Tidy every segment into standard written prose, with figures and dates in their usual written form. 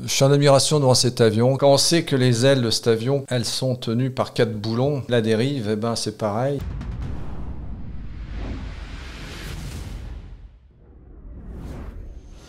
Je suis en admiration devant cet avion. Quand on sait que les ailes de cet avion, elles sont tenues par 4 boulons, la dérive, eh ben, c'est pareil.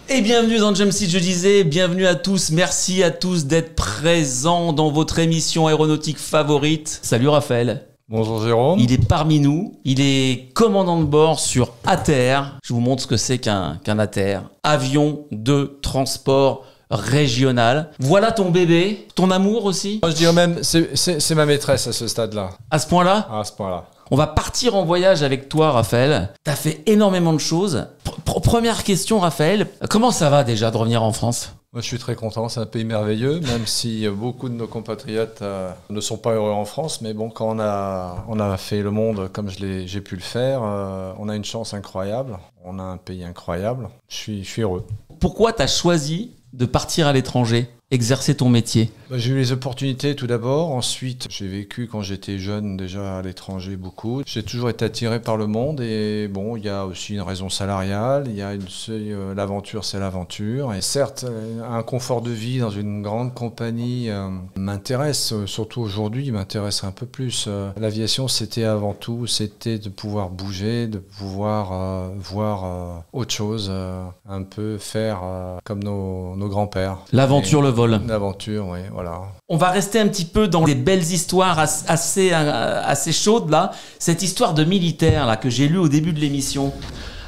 Et bienvenue dans Jumpseat, je disais, bienvenue à tous, merci à tous d'être présents dans votre émission aéronautique favorite. Salut Raphaël. Bonjour Jérôme. Il est parmi nous, il est commandant de bord sur ATR. Je vous montre ce que c'est qu'un ATR. Avion de transport régional. Voilà ton bébé, ton amour aussi. Moi je dirais même, c'est ma maîtresse à ce stade-là. À ce point-là ? À ce point-là. On va partir en voyage avec toi, Raphaël. T'as fait énormément de choses. Première question, Raphaël. Comment ça va déjà de revenir en France ? Moi, je suis très content. C'est un pays merveilleux, même si beaucoup de nos compatriotes ne sont pas heureux en France. Mais bon, quand on a fait le monde comme j'ai pu le faire, on a une chance incroyable. On a un pays incroyable. Je suis heureux. Pourquoi t'as choisi de partir à l'étranger, exercer ton métier ? J'ai eu les opportunités tout d'abord. Ensuite, j'ai vécu quand j'étais jeune déjà à l'étranger beaucoup. J'ai toujours été attiré par le monde et bon, il y a aussi une raison salariale. Il y a l'aventure, c'est l'aventure. Et certes, un confort de vie dans une grande compagnie m'intéresse. Surtout aujourd'hui, il m'intéresse un peu plus. L'aviation, c'était avant tout, c'était de pouvoir bouger, de pouvoir voir autre chose, un peu faire comme nos grands-pères. L'aventure, le vol. L'aventure, oui, voilà. On va rester un petit peu dans des belles histoires assez chaudes là. Cette histoire de militaire là que j'ai lue au début de l'émission.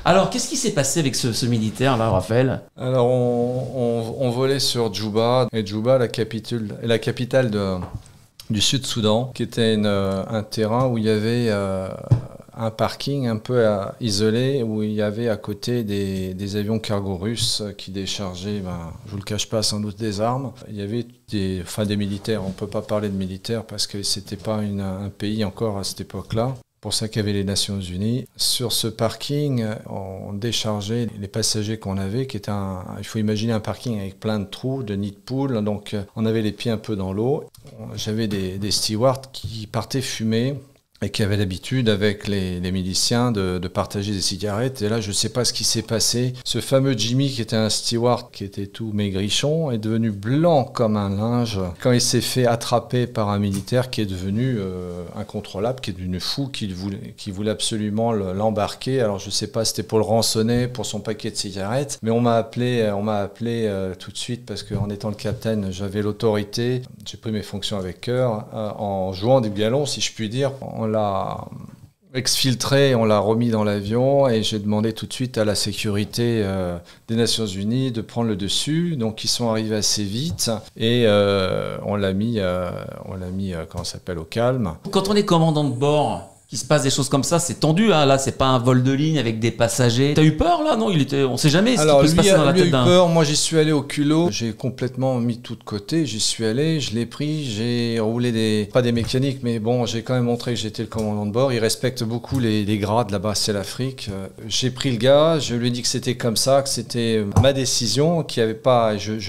Alors, qu'est-ce qui s'est passé avec ce militaire là, Raphaël ? Alors, on volait sur Djouba, et Djouba, la capitale du Sud-Soudan, qui était un terrain où il y avait un parking un peu isolé, où il y avait à côté des avions cargo russes qui déchargeaient, je vous le cache pas, sans doute des armes. Il y avait des militaires, on ne peut pas parler de militaires parce que c'était pas un pays encore à cette époque-là. Pour ça qu'il y avait les Nations Unies. Sur ce parking, on déchargeait les passagers qu'on avait, qui était il faut imaginer un parking avec plein de trous, de nids de poules, donc on avait les pieds un peu dans l'eau. J'avais des stewards qui partaient fumer, et qui avait l'habitude avec les miliciens de partager des cigarettes. Et là, je ne sais pas ce qui s'est passé. Ce fameux Jimmy, qui était un steward, qui était tout maigrichon, est devenu blanc comme un linge quand il s'est fait attraper par un militaire qui est devenu incontrôlable, qui est devenu fou, qui voulait absolument l'embarquer. Alors, je ne sais pas, c'était pour le rançonner, pour son paquet de cigarettes. Mais on m'a appelé tout de suite parce qu'en étant le capitaine, j'avais l'autorité. J'ai pris mes fonctions avec cœur, en jouant du galon, si je puis dire. On l'a exfiltré, on l'a remis dans l'avion et j'ai demandé tout de suite à la sécurité des Nations Unies de prendre le dessus. Donc ils sont arrivés assez vite et on l'a mis comment ça s'appelle, au calme. Quand on est commandant de bord, qu'il se passe des choses comme ça, c'est tendu, hein. Là, c'est pas un vol de ligne avec des passagers. T'as eu peur, là? Non, on sait jamais ce qui peut se passer dans la tête d'un... Alors, lui a eu peur. Moi, j'y suis allé au culot. J'ai complètement mis tout de côté. J'y suis allé, je l'ai pris. J'ai roulé pas des mécaniques, mais bon, j'ai quand même montré que j'étais le commandant de bord. Ils respectent beaucoup les grades. Là-bas, c'est l'Afrique. J'ai pris le gars. Je lui ai dit que c'était comme ça, que c'était ma décision, qu'il y avait pas... Je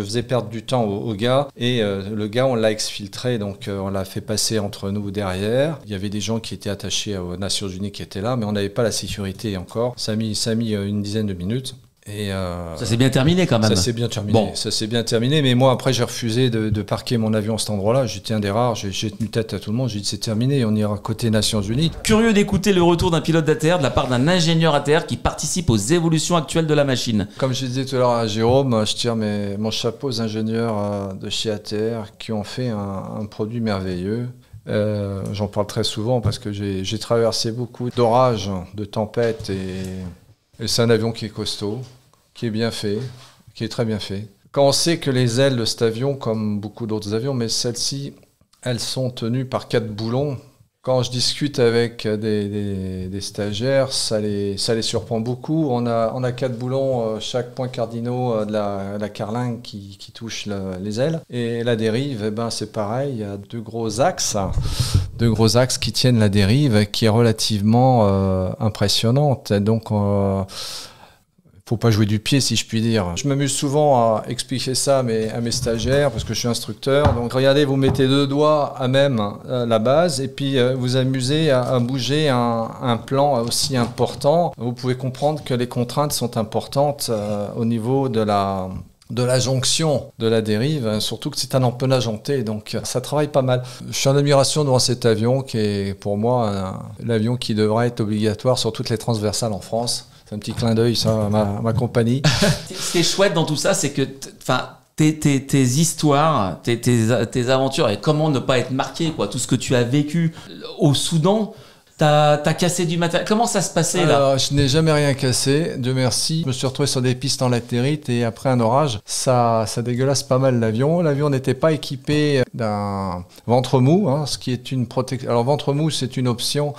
faisais perdre du temps au gars. Et le gars, on l'a exfiltré. Donc, on l'a fait passer entre nous derrière. Il y avait des gens qui étaient attaché aux Nations Unies qui étaient là, mais on n'avait pas la sécurité encore. Ça a mis une dizaine de minutes. Et ça s'est bien terminé quand même. Ça s'est bien terminé. Bon. Ça s'est bien terminé, mais moi après j'ai refusé de parquer mon avion à cet endroit-là. J'étais un des rares, j'ai tenu tête à tout le monde. J'ai dit c'est terminé, on ira côté Nations Unies. Curieux d'écouter le retour d'un pilote d'ATR de la part d'un ingénieur ATR qui participe aux évolutions actuelles de la machine. Comme je disais tout à l'heure à Jérôme, je tire mon chapeau aux ingénieurs de chez ATR qui ont fait un produit merveilleux. J'en parle très souvent parce que j'ai traversé beaucoup d'orages, de tempêtes et c'est un avion qui est costaud, qui est bien fait, qui est très bien fait. Quand on sait que les ailes de cet avion, comme beaucoup d'autres avions, mais celles-ci, elles sont tenues par 4 boulons. Quand je discute avec des stagiaires, ça les surprend beaucoup. On a 4 boulons, chaque point cardinaux de la carlingue qui touche les ailes. Et la dérive, c'est pareil, il y a deux gros axes qui tiennent la dérive, qui est relativement impressionnante. Donc, faut pas jouer du pied, si je puis dire. Je m'amuse souvent à expliquer ça à mes stagiaires, parce que je suis instructeur. Donc regardez, vous mettez 2 doigts à même la base, et puis vous amusez à bouger un plan aussi important. Vous pouvez comprendre que les contraintes sont importantes au niveau de de la jonction de la dérive, hein, surtout que c'est un empennage en T, donc ça travaille pas mal. Je suis en admiration devant cet avion qui est pour moi l'avion qui devrait être obligatoire sur toutes les transversales en France. C'est un petit clin d'œil ça à ma compagnie. Ce qui est chouette dans tout ça, c'est que tes histoires, tes aventures et comment ne pas être marqué, quoi, tout ce que tu as vécu au Soudan. T'as cassé du matériel. Comment ça se passait là? Alors, je n'ai jamais rien cassé, Dieu merci. Je me suis retrouvé sur des pistes en latérite et après un orage, ça dégueulasse pas mal l'avion. L'avion n'était pas équipé d'un ventre mou, hein, ce qui est une protection. Alors ventre mou, c'est une option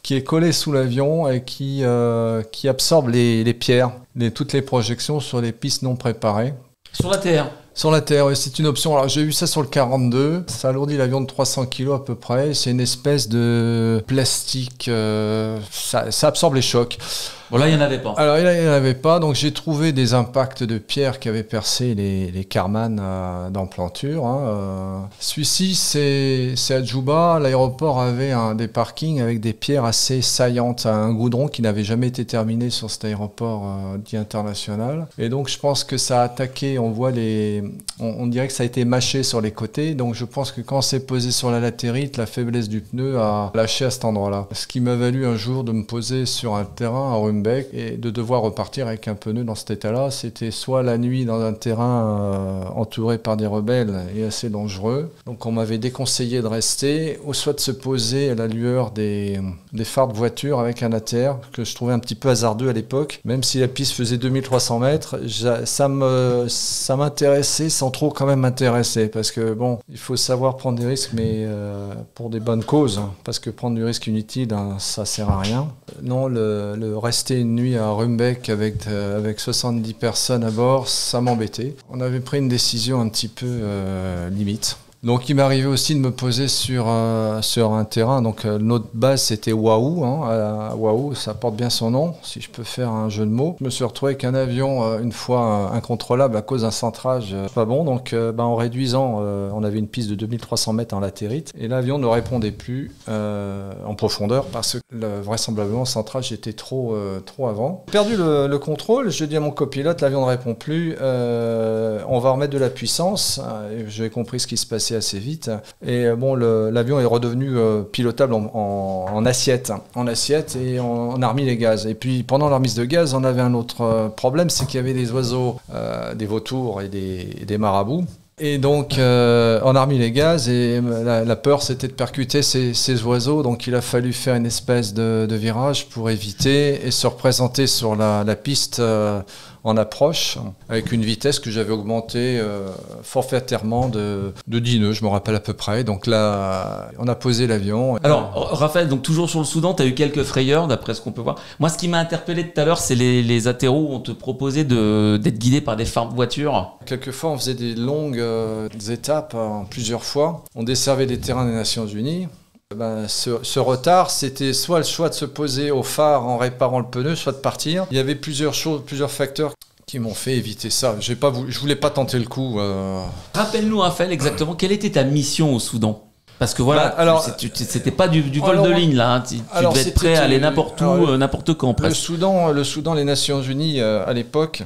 qui est collée sous l'avion et qui absorbe les pierres, toutes les projections sur les pistes non préparées. Sur la terre. Sur la terre, oui, c'est une option. Alors j'ai vu ça sur le 42, ça alourdit l'avion de 300 kg à peu près. C'est une espèce de plastique, ça absorbe les chocs. Bon là, il n'y en avait pas. Alors il n'y en avait pas, donc j'ai trouvé des impacts de pierres qui avaient percé les carmanes d'emplanture. Hein. Celui-ci, c'est à Djouba. L'aéroport avait des parkings avec des pierres assez saillantes, un goudron qui n'avait jamais été terminé sur cet aéroport dit international. Et donc je pense que ça a attaqué, on voit on dirait que ça a été mâché sur les côtés. Donc je pense que quand c'est posé sur la latérite, la faiblesse du pneu a lâché à cet endroit-là. Ce qui m'a valu un jour de me poser sur un terrain à Rumbek et de devoir repartir avec un pneu dans cet état-là. C'était soit la nuit dans un terrain entouré par des rebelles et assez dangereux. Donc on m'avait déconseillé de rester, ou soit de se poser à la lueur des phares de voiture avec un ATR, que je trouvais un petit peu hasardeux à l'époque. Même si la piste faisait 2300 mètres, ça m'intéressait sans trop quand même m'intéresser. Parce que bon, il faut savoir prendre des risques, mais pour des bonnes causes. Hein, parce que prendre du risque inutile, hein, ça sert à rien. Non, le rester une nuit à Rumbek avec 70 personnes à bord, ça m'embêtait. On avait pris une décision un petit peu limite. Donc il m'arrivait aussi de me poser sur un terrain. Donc notre base c'était Wahou. Hein, Wahou, ça porte bien son nom, si je peux faire un jeu de mots. Je me suis retrouvé avec un avion une fois incontrôlable à cause d'un centrage pas bon. Donc en réduisant, on avait une piste de 2300 mètres en latérite. Et l'avion ne répondait plus en profondeur parce que vraisemblablement le centrage était trop avant. J'ai perdu le contrôle, je dis à mon copilote, l'avion ne répond plus, on va remettre de la puissance. J'ai compris ce qui se passait assez vite. Et bon, l'avion est redevenu pilotable en assiette et on a remis les gaz. Et puis pendant la remise de gaz, on avait un autre problème, c'est qu'il y avait des oiseaux, des vautours et des marabouts. Et donc, on a remis les gaz et la peur, c'était de percuter ces oiseaux. Donc, il a fallu faire une espèce de virage pour éviter et se représenter sur la piste en approche avec une vitesse que j'avais augmentée forfaitairement de 10 nœuds, je me rappelle à peu près. Donc là, on a posé l'avion. Alors, Raphaël, donc toujours sur le Soudan, tu as eu quelques frayeurs, d'après ce qu'on peut voir. Moi, ce qui m'a interpellé tout à l'heure, c'est les atéros où on te proposait d'être guidé par des phares de voiture. Quelquefois, on faisait des longues étapes plusieurs fois. On desservait des terrains des Nations Unies. Ce retard, c'était soit le choix de se poser au phare en réparant le pneu, soit de partir. Il y avait plusieurs facteurs qui m'ont fait éviter ça. Je voulais pas tenter le coup. Rappelle-nous, Raphaël, exactement, quelle était ta mission au Soudan ? Parce que voilà, c'était pas du vol de ligne là. Hein. Tu devais être prêt à aller n'importe où, n'importe quand presque. Le Soudan, les Nations Unies, à l'époque,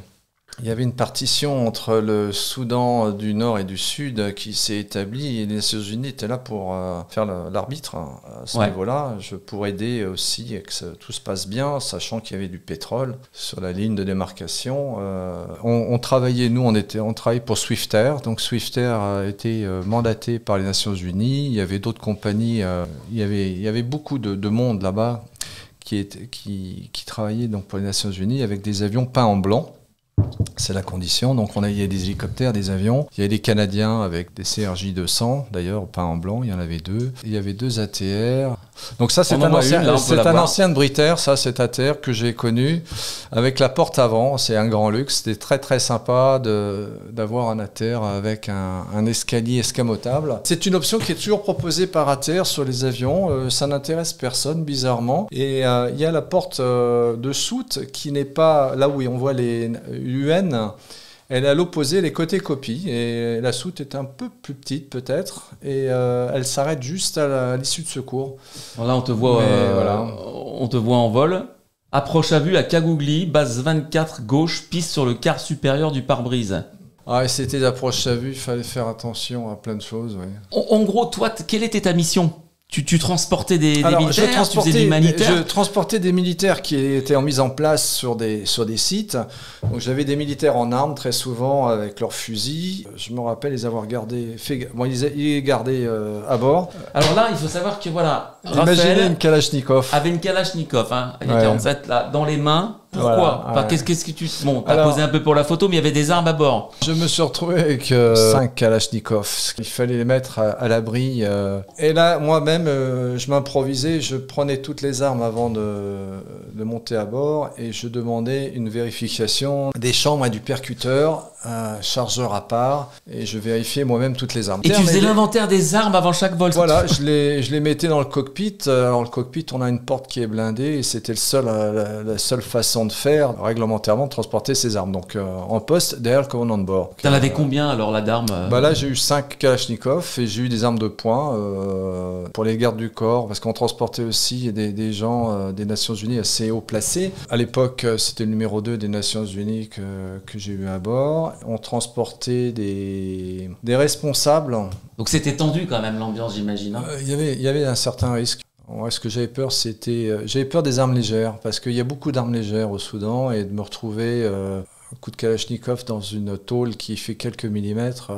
il y avait une partition entre le Soudan du Nord et du Sud qui s'est établie et les Nations Unies étaient là pour faire l'arbitre à ce niveau-là, pour aider aussi et que tout se passe bien, sachant qu'il y avait du pétrole sur la ligne de démarcation. On travaillait, nous, on travaillait pour Swiftair. Donc Swiftair a été mandaté par les Nations Unies. Il y avait d'autres compagnies. Il y avait beaucoup de monde là-bas qui travaillait donc pour les Nations Unies avec des avions peints en blanc. C'est la condition. Donc il y a des hélicoptères, des avions. Il y a des Canadiens avec des CRJ-200, d'ailleurs, peints en blanc, il y en avait deux. Il y avait deux ATR. Donc ça, c'est un ancien de Britair, ça, cet ATR que j'ai connu, avec la porte avant. C'est un grand luxe. C'était très, très sympa d'avoir un ATR avec un escalier escamotable. C'est une option qui est toujours proposée par ATR sur les avions. Ça n'intéresse personne, bizarrement. Et il y a la porte de soute qui n'est pas là où on voit les UN. Elle est à l'opposé, les côtés copie, et la soute est un peu plus petite peut-être, et elle s'arrête juste à l'issue de secours. Là, on te voit, on te voit en vol. Approche à vue à Kagougli, base 24 gauche, piste sur le quart supérieur du pare-brise. Ah, et c'était d'approche à vue, il fallait faire attention à plein de choses. Ouais. En gros, toi, quelle était ta mission? Tu transportais des Alors, militaires, tu faisais de l'humanitaire? je transportais des militaires qui étaient en mise en place sur des sites. Donc j'avais des militaires en armes très souvent avec leurs fusils. Je me rappelle les avoir gardés, ils gardaient à bord. Alors là, il faut savoir que voilà, Imaginez Raphaël une Kalachnikov. avait une Kalachnikov, hein, avec Ouais. 47 là, dans les mains. Pourquoi? Voilà, Enfin, ouais. qu'est-ce que tu... Bon, t'as Alors- posé un peu pour la photo, mais il y avait des armes à bord. Je me suis retrouvé avec 5 Kalachnikov. Il fallait les mettre à l'abri. Et là, moi-même, je m'improvisais. Je prenais toutes les armes avant de monter à bord et je demandais une vérification des chambres et du percuteur, un chargeur à part, et je vérifiais moi-même toutes les armes. Et tu faisais Mais- l'inventaire des armes avant chaque vol. Voilà, je les mettais dans le cockpit. Alors le cockpit, on a une porte qui est blindée et c'était la seule façon de faire réglementairement de transporter ces armes. Donc en poste derrière le commandant de bord. T'en avais combien alors là d'armes? Bah là j'ai eu 5 Kalachnikov et j'ai eu des armes de poing pour les gardes du corps parce qu'on transportait aussi des gens des Nations Unies assez haut placés. À l'époque c'était le numéro 2 des Nations Unies que j'ai eu à bord. On transportait des responsables. Donc c'était tendu quand même l'ambiance, j'imagine. Hein. Il y avait un certain risque. Moi, ce que j'avais peur, j'avais peur des armes légères, parce qu'il y a beaucoup d'armes légères au Soudan, et de me retrouver un coup de Kalachnikov dans une tôle qui fait quelques millimètres,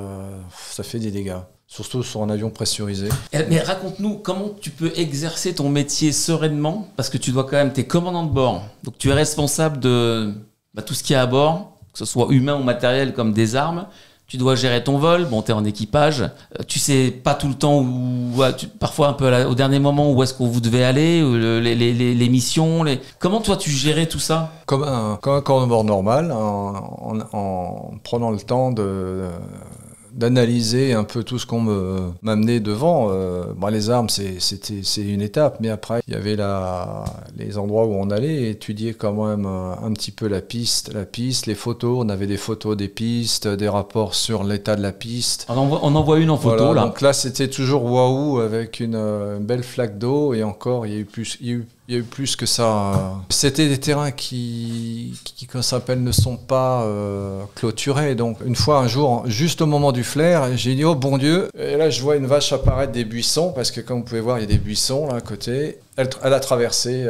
ça fait des dégâts. Surtout sur un avion pressurisé. Mais raconte-nous comment tu peux exercer ton métier sereinement, parce que tu dois quand même, t'es commandant de bord, donc tu es responsable de tout ce qu'il y a à bord, que ce soit humain ou matériel comme des armes. Tu dois gérer ton vol, bon, t'es en équipage, tu sais pas tout le temps parfois un peu au dernier moment où est-ce que vous devez aller, les missions, comment toi tu gérais tout ça? Comme un commandant de bord normal, en prenant le temps d'analyser un peu tout ce qu'on m'amenait devant. Les armes, c'est une étape, mais après, il y avait les endroits où on allait, étudier quand même un petit peu la piste, les photos. On avait des photos des pistes, des rapports sur l'état de la piste. On en voit une en photo, Voilà, là. donc là, c'était toujours waouh avec une belle flaque d'eau, et encore, il y a eu plus que ça. C'était des terrains qui qu'on s'appelle, ne sont pas clôturés. Donc, une fois, un jour, juste au moment du flair, j'ai dit, oh bon Dieu. Et là, je vois une vache apparaître des buissons, parce que comme vous pouvez voir, il y a des buissons là à côté. Elle a traversé,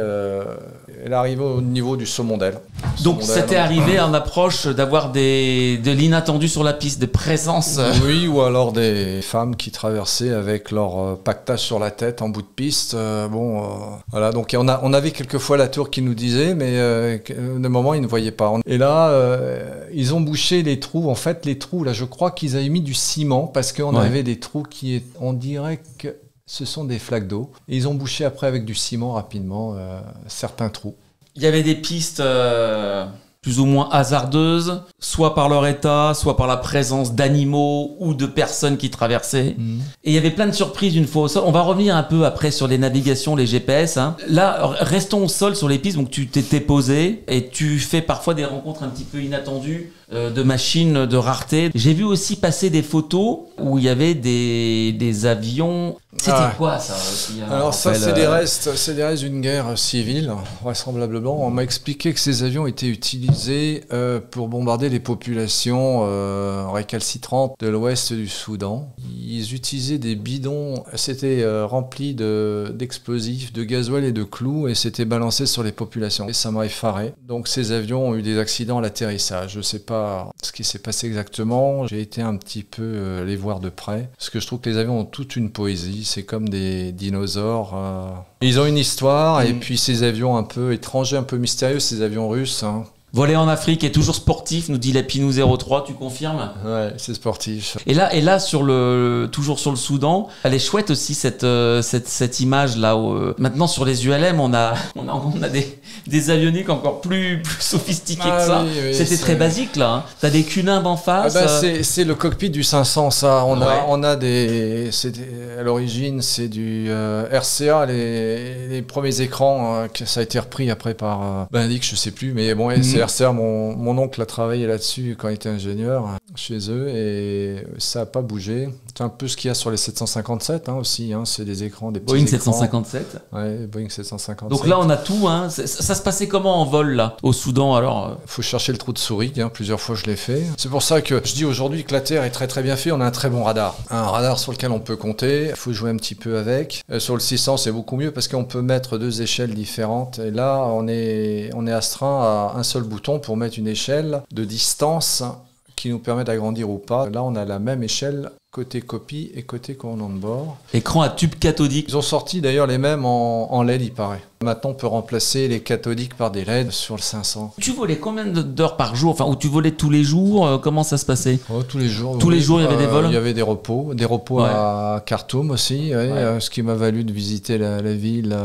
elle est arrivée au niveau du saumon d'aile. Donc, c'était arrivé en approche d'avoir de l'inattendu sur la piste, des présences. Oui, ou alors des femmes qui traversaient avec leur paquetage sur la tête en bout de piste. Voilà, donc on avait quelquefois la tour qui nous disait, mais de moment, ils ne voyaient pas. Et là, ils ont bouché les trous. En fait, les trous, là, je crois qu'ils avaient mis du ciment parce qu'on avait des trous on dirait que ce sont des flaques d'eau. Et ils ont bouché après avec du ciment rapidement certains trous. Il y avait des pistes plus ou moins hasardeuses, soit par leur état, soit par la présence d'animaux ou de personnes qui traversaient. Et il y avait plein de surprises une fois au sol. On va revenir un peu après sur les navigations, les GPS. Hein. Là, restons au sol sur les pistes. Donc tu t'étais posé et tu fais parfois des rencontres un petit peu inattendues de machines de rareté. J'ai vu aussi passer des photos où il y avait des avions. C'était quoi ça aussi, Alors ça, c'est des restes d'une guerre civile, vraisemblablement. On m'a expliqué que ces avions étaient utilisés pour bombarder les populations récalcitrantes de l'ouest du Soudan. Ils utilisaient des bidons, c'était rempli d'explosifs, de gasoil et de clous, et c'était balancé sur les populations. Et ça m'a effaré. Donc ces avions ont eu des accidents à l'atterrissage. Je ne sais pas ce qui s'est passé exactement. J'ai été un petit peu les voir de près, parce que je trouve que les avions ont toute une poésie. C'est comme des dinosaures. Ils ont une histoire, et puis ces avions un peu étrangers, un peu mystérieux, ces avions russes. Hein. Voler en Afrique est toujours sportif, nous dit Lapinou 03, tu confirmes? Ouais, c'est sportif. Et là, toujours sur le Soudan, elle est chouette aussi cette image là. Maintenant sur les ULM, on a des avioniques encore plus sophistiqués que ça. Oui, c'était très basique là. Hein. T'as des cunimbes en face. C'est le cockpit du 500, ça. On a à l'origine, c'est du RCA, les premiers écrans, que ça a été repris après par Benedict, je sais plus, mais bon, c'est RCA. Mon oncle a travaillé là-dessus quand il était ingénieur chez eux, et ça n'a pas bougé. De toute C'est un peu ce qu'il y a sur les 757 aussi. C'est des écrans, des petits Boeing écrans. 757. Ouais, Boeing 757. Donc là, on a tout. Ça se passait comment en vol, là, au Soudan, alors Faut chercher le trou de souris. Plusieurs fois, je l'ai fait. C'est pour ça que je dis aujourd'hui que la Terre est très très bien fait. On a un très bon radar. Un radar sur lequel on peut compter. Il faut jouer un petit peu avec. Sur le 600, c'est beaucoup mieux parce qu'on peut mettre 2 échelles différentes. Et là, on est astreint à un seul bouton pour mettre une échelle de distance qui nous permet d'agrandir ou pas. Là, on a la même échelle côté copie et côté commandant de bord. Écran à tube cathodique. Ils ont sorti d'ailleurs les mêmes en LED, il paraît. Maintenant, on peut remplacer les cathodiques par des LED sur le 500. Tu volais combien d'heures par jour? Ou tu volais tous les jours? Comment ça se passait? Tous les jours. Tous les jours, il y avait des vols? Il y avait des repos à Khartoum aussi, ce qui m'a valu de visiter la ville.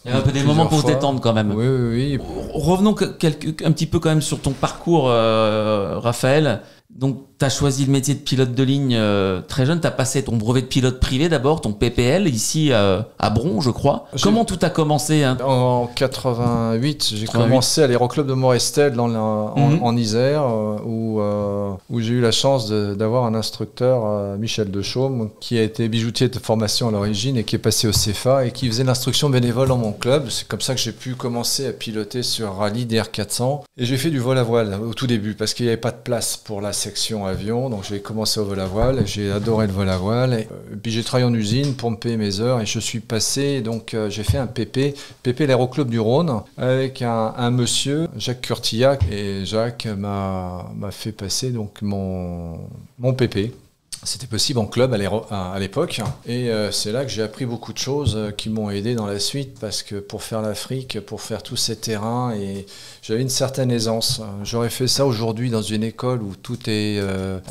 Il y avait un peu des moments pour se détendre quand même. Oui. Revenons un petit peu quand même sur ton parcours, Raphaël. Donc, tu as choisi le métier de pilote de ligne très jeune. Tu as passé ton brevet de pilote privé d'abord, ton PPL, ici à Bron, je crois. Comment tout a commencé En 88, j'ai commencé à l'Aéroclub de Morestel en Isère, où j'ai eu la chance d'avoir un instructeur, Michel Dechaume, qui a été bijoutier de formation à l'origine et qui est passé au CFA et qui faisait l'instruction bénévole dans mon club. C'est comme ça que j'ai pu commencer à piloter sur rallye DR400. Et j'ai fait du vol à voile au tout début parce qu'il n'y avait pas de place pour la section avion, donc j'ai commencé au vol à voile, j'ai adoré le vol à voile, et puis j'ai travaillé en usine pour me payer mes heures, et je suis passé, donc j'ai fait un PP l'Aéroclub du Rhône, avec un monsieur, Jacques Curtillac, et Jacques m'a fait passer donc mon PP. C'était possible en club à l'époque, et c'est là que j'ai appris beaucoup de choses qui m'ont aidé dans la suite, parce que pour faire l'Afrique, pour faire tous ces terrains, et j'avais une certaine aisance. J'aurais fait ça aujourd'hui dans une école où tout est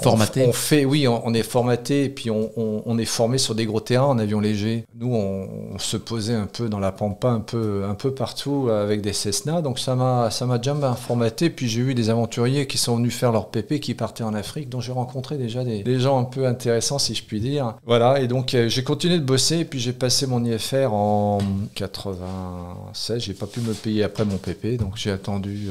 formaté. On est formaté, et puis on est formé sur des gros terrains en avion léger. Nous, on se posait un peu dans la pampa, un peu partout avec des Cessna, donc ça m'a déjà bien formaté. Puis j'ai eu des aventuriers qui sont venus faire leur PP, qui partaient en Afrique, dont j'ai rencontré déjà des gens un peu intéressant si je puis dire. Voilà, et donc j'ai continué de bosser, et puis j'ai passé mon IFR en 96. J'ai pas pu me payer après mon PP, donc j'ai attendu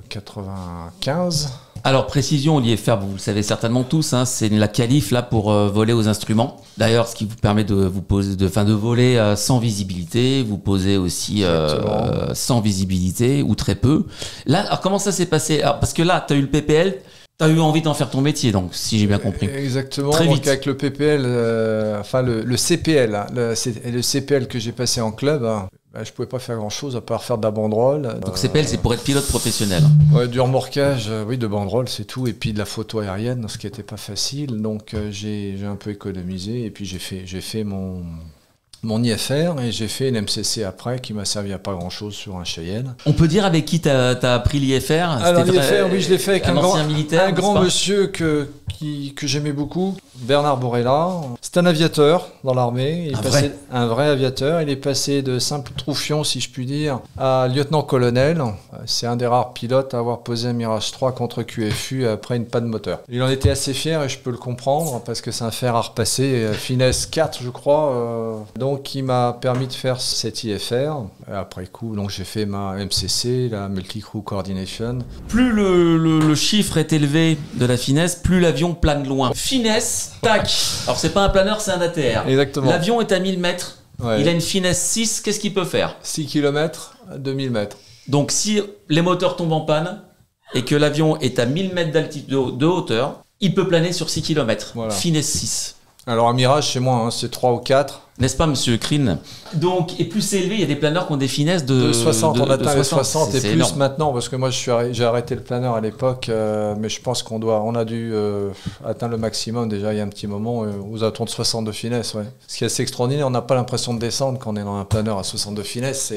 95. Alors précision, l'IFR, vous le savez certainement tous, c'est la qualif là pour voler aux instruments. D'ailleurs, ce qui vous permet de vous poser, de voler sans visibilité. Vous posez aussi sans visibilité ou très peu. Là, alors comment ça s'est passé? Parce que là, tu as eu le PPL. Tu as eu envie d'en faire ton métier, donc, si j'ai bien compris. Exactement. Très vite. Avec le PPL, le CPL, le CPL que j'ai passé en club, je pouvais pas faire grand-chose à part faire de la banderole. Donc CPL, c'est pour être pilote professionnel. Ouais, du remorquage, de banderole, c'est tout. Et puis de la photo aérienne, ce qui n'était pas facile. Donc j'ai un peu économisé, et puis j'ai fait mon IFR, et j'ai fait l'MCC après, qui m'a servi à pas grand-chose sur un Cheyenne. On peut dire avec qui t'as appris l'IFR? Alors l'IFR, oui, je l'ai fait avec un ancien militaire, un grand monsieur que j'aimais beaucoup, Bernard Borella. C'est un aviateur dans l'armée. Un vrai aviateur. Il est passé de simple troufion, si je puis dire, à lieutenant-colonel. C'est un des rares pilotes à avoir posé un Mirage 3 contre QFU après une panne moteur. Il en était assez fier, et je peux le comprendre, parce que c'est un fer à repasser, finesse 4, je crois. Donc il m'a permis de faire cet IFR. Après coup, donc j'ai fait ma MCC, la Multi-Crew Coordination. Plus le chiffre est élevé de la finesse, plus l'avion plane loin. Finesse, tac. Alors c'est pas un planeur, c'est un ATR. Exactement. L'avion est à 1000 mètres. Ouais. Il a une finesse 6, qu'est-ce qu'il peut faire? 6 km à 2000 mètres. Donc si les moteurs tombent en panne et que l'avion est à 1000 mètres d'altitude de hauteur, il peut planer sur 6 km. Voilà. Finesse 6. Alors un Mirage chez moi, c'est 3 ou 4. N'est-ce pas, monsieur Krine? Donc, et plus c'est élevé, il y a des planeurs qui ont des finesses de 60. On atteint les 60 et plus énorme. Maintenant, parce que moi j'ai arrêté le planeur à l'époque, mais je pense on a dû atteindre le maximum déjà il y a un petit moment, aux alentours de 60 de finesse. Ouais. Ce qui est assez extraordinaire, on n'a pas l'impression de descendre quand on est dans un planeur à 60 de finesse.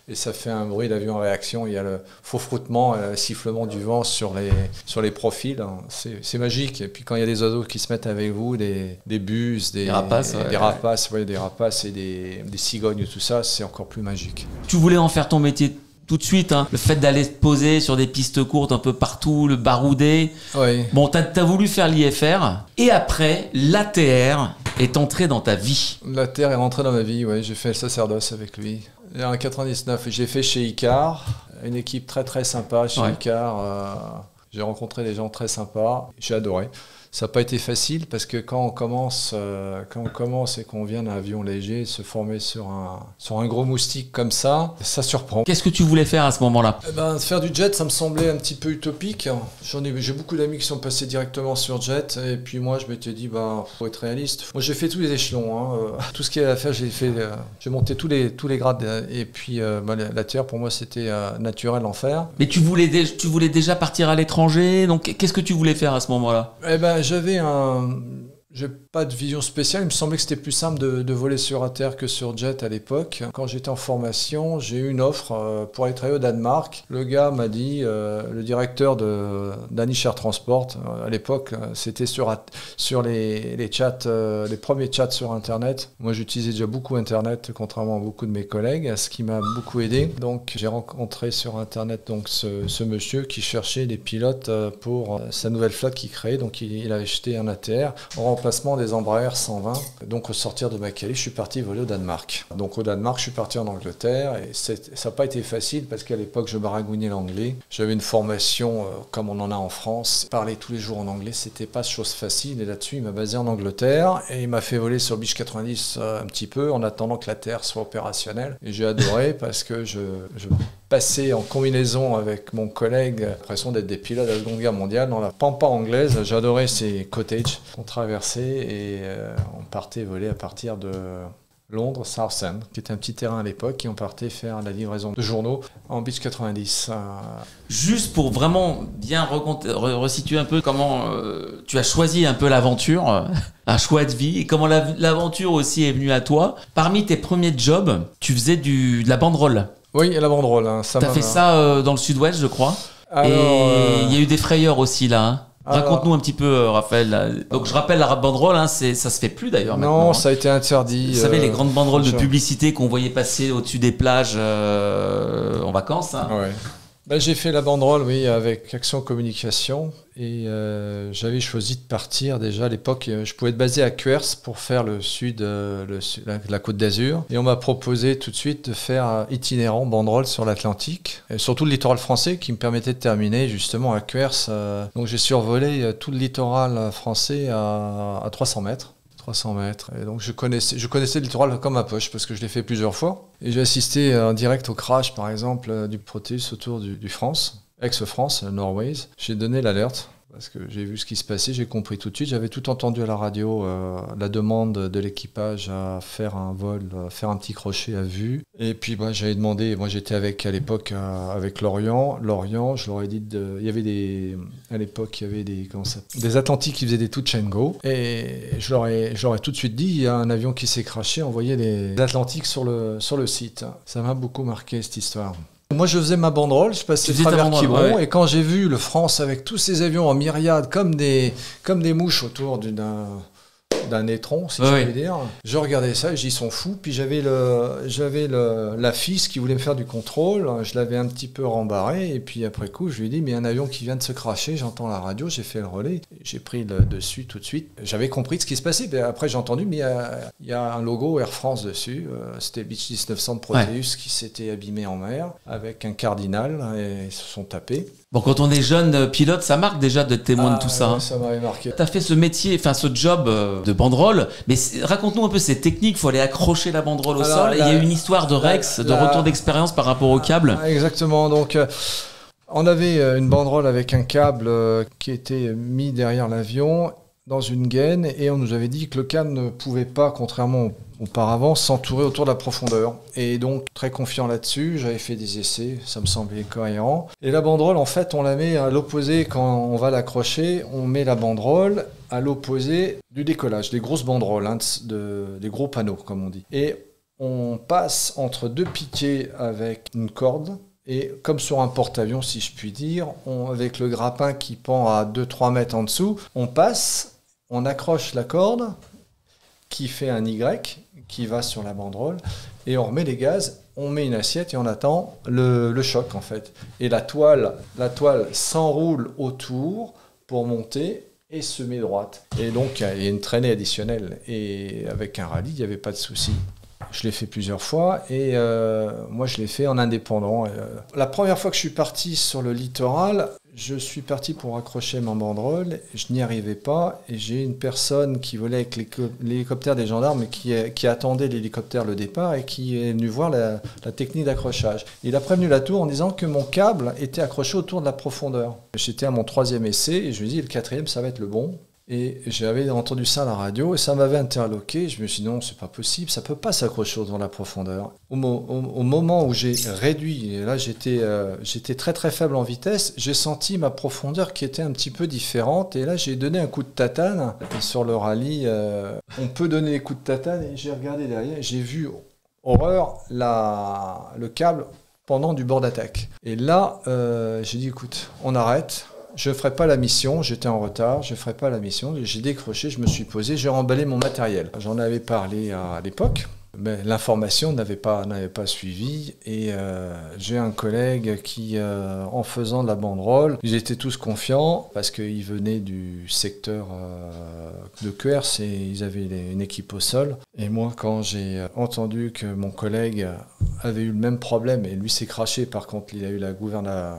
Et ça fait un bruit d'avion en réaction. Il y a le faux frottement, le sifflement du vent sur les profils. C'est magique. Et puis quand il y a des oiseaux qui se mettent avec vous, des buses, des rapaces, des rapaces et des cigognes, tout ça, c'est encore plus magique. Tu voulais en faire ton métier tout de suite, le fait d'aller se poser sur des pistes courtes un peu partout, le baroudé. Oui. Bon, t'as voulu faire l'IFR, et après, l'ATR est entré dans ta vie. L'ATR est rentré dans ma vie, oui. J'ai fait le sacerdoce avec lui. En 99, j'ai fait chez Icar, une équipe très très sympa chez Icar. J'ai rencontré des gens très sympas, j'ai adoré. Ça n'a pas été facile parce que quand on commence et qu'on vient d'un avion léger, se former sur un gros moustique comme ça surprend. Qu'est-ce que tu voulais faire à ce moment-là? Faire du jet, ça me semblait un petit peu utopique. J'ai beaucoup d'amis qui sont passés directement sur jet et puis moi je m'étais dit faut être réaliste. Moi j'ai fait tous les échelons, hein. Tout ce qu'il y avait à faire, j'ai monté tous les grades et puis la Terre pour moi c'était naturel en faire. Mais tu voulais déjà partir à l'étranger, donc qu'est-ce que tu voulais faire à ce moment-là? J'ai pas de vision spéciale, il me semblait que c'était plus simple de voler sur Inter que sur Jet à l'époque. Quand j'étais en formation, j'ai eu une offre pour aller travailler au Danemark. Le gars m'a dit, le directeur de Danish Air Transport, à l'époque, c'était sur les chats, les premiers chats sur Internet. Moi, j'utilisais déjà beaucoup Internet, contrairement à beaucoup de mes collègues, ce qui m'a beaucoup aidé. Donc, j'ai rencontré sur Internet donc, ce monsieur qui cherchait des pilotes pour sa nouvelle flotte qu'il créait. Donc, il avait acheté un ATR en remplacement des Embraer 120. Donc au sortir de Macalé, je suis parti voler au Danemark. Donc au Danemark, je suis parti en Angleterre et ça n'a pas été facile parce qu'à l'époque, je baragouinais l'anglais. J'avais une formation comme on en a en France. Parler tous les jours en anglais, c'était pas chose facile. Et là-dessus, il m'a basé en Angleterre et il m'a fait voler sur Beech 90 un petit peu en attendant que la Terre soit opérationnelle. Et j'ai adoré parce que je passé en combinaison avec mon collègue, l'impression d'être des pilotes de la Seconde Guerre mondiale dans la pampa anglaise. J'adorais ces cottages qu'on traversait et on partait voler à partir de Londres, Southend, qui était un petit terrain à l'époque, et on partait faire la livraison de journaux en Beech 90. Juste pour vraiment bien resituer un peu comment tu as choisi un peu l'aventure, un choix de vie, et comment l'aventure aussi est venue à toi. Parmi tes premiers jobs, tu faisais de la banderole. Oui, la banderole. T'as fait ça dans le sud-ouest, je crois. Alors, et il y a eu des frayeurs aussi là. Hein. Raconte-nous un petit peu, Raphaël. Donc je rappelle la banderole, hein, ça se fait plus d'ailleurs maintenant. Non, ça a été interdit. Vous savez, les grandes banderoles de publicité qu'on voyait passer au-dessus des plages en vacances. Hein. Ouais. J'ai fait la banderole, oui, avec Action Communication. Et j'avais choisi de partir déjà à l'époque. Je pouvais être basé à Cuers pour faire le sud, la Côte d'Azur. Et on m'a proposé tout de suite de faire itinérant banderole sur l'Atlantique. Et surtout le littoral français qui me permettait de terminer justement à Cuers. Donc j'ai survolé tout le littoral français à 300 mètres. 300 mètres. Et donc je connaissais le littoral comme ma poche parce que je l'ai fait plusieurs fois. Et j'ai assisté en direct au crash, par exemple, du Proteus autour du France, ex-France, Norways. J'ai donné l'alerte parce que j'ai vu ce qui se passait, j'ai compris tout de suite. J'avais tout entendu à la radio, la demande de l'équipage à faire un vol, faire un petit crochet à vue. Et puis j'avais demandé, moi j'étais à l'époque avec Lorient, je leur ai dit, à l'époque il y avait des Atlantiques qui faisaient des touch and go. Et je leur ai tout de suite dit, il y a un avion qui s'est crashé, envoyez les Atlantiques sur le site. Ça m'a beaucoup marqué cette histoire. Moi, je faisais ma banderole, je passais travers Quiberon, et quand j'ai vu le France avec tous ces avions en myriade, comme des mouches autour d'un étron, si je puis dire, je regardais ça et j'y sont fous. Puis j'avais la FIS qui voulait me faire du contrôle, je l'avais un petit peu rembarré, et puis après coup, je lui ai dit, mais il y a un avion qui vient de se crasher, j'entends la radio, j'ai fait le relais, j'ai pris le dessus tout de suite. J'avais compris ce qui se passait, puis après j'ai entendu, mais il y a un logo Air France dessus, c'était Beech 1900 de Proteus qui s'était abîmé en mer, avec un cardinal, et ils se sont tapés. Bon, quand on est jeune pilote, ça marque déjà de témoin de tout ça. Ouais, ça m'avait marqué. Tu as fait ce métier, ce job de banderole, mais raconte-nous un peu ces techniques. Il faut aller accrocher la banderole au sol. Et il y a une histoire de Rex, de retour d'expérience par rapport au câble. Exactement. Donc, on avait une banderole avec un câble qui était mis derrière l'avion dans une gaine et on nous avait dit que le câble ne pouvait pas, contrairement auparavant, s'entourer autour de la profondeur. Et donc, très confiant là-dessus, j'avais fait des essais, ça me semblait cohérent. Et la banderole, en fait, on la met à l'opposé quand on va l'accrocher. On met la banderole à l'opposé du décollage, des grosses banderoles, des gros panneaux, comme on dit. Et on passe entre deux piquets avec une corde. Et comme sur un porte-avions, si je puis dire, avec le grappin qui pend à 2-3 mètres en dessous, on passe, on accroche la corde qui fait un Y qui va sur la banderole et on remet les gaz, on met une assiette et on attend le choc en fait. Et la toile s'enroule autour pour monter et se met droite. Et donc il y a une traînée additionnelle et avec un rallye, il n'y avait pas de souci. Je l'ai fait plusieurs fois et moi je l'ai fait en indépendant. La première fois que je suis parti sur le littoral, Je suis parti pour accrocher ma banderole, je n'y arrivais pas et j'ai une personne qui volait avec l'hélicoptère des gendarmes et qui attendait l'hélicoptère le départ et qui est venu voir la technique d'accrochage. Il a prévenu la tour en disant que mon câble était accroché autour de la profondeur. J'étais à mon 3e essai et je lui ai dit le 4e ça va être le bon. Et j'avais entendu ça à la radio et ça m'avait interloqué. Je me suis dit non, c'est pas possible, ça peut pas s'accrocher autour de la profondeur. Au moment où j'ai réduit, et là j'étais très très faible en vitesse, j'ai senti ma profondeur qui était un petit peu différente. Et là j'ai donné un coup de tatane. Et sur le rallye, on peut donner des coups de tatane et j'ai regardé derrière, j'ai vu, horreur, le câble pendant du bord d'attaque. Et là, j'ai dit écoute, on arrête. Je ne ferai pas la mission, j'étais en retard, je ne ferai pas la mission. J'ai décroché, je me suis posé, j'ai remballé mon matériel. J'en avais parlé à l'époque, mais l'information n'avait pas suivi. Et j'ai un collègue qui, en faisant de la banderole, ils étaient tous confiants parce qu'ils venaient du secteur de Quers et ils avaient une équipe au sol. Et moi, quand j'ai entendu que mon collègue avait eu le même problème, et lui s'est craché, par contre, il a eu la gouverne à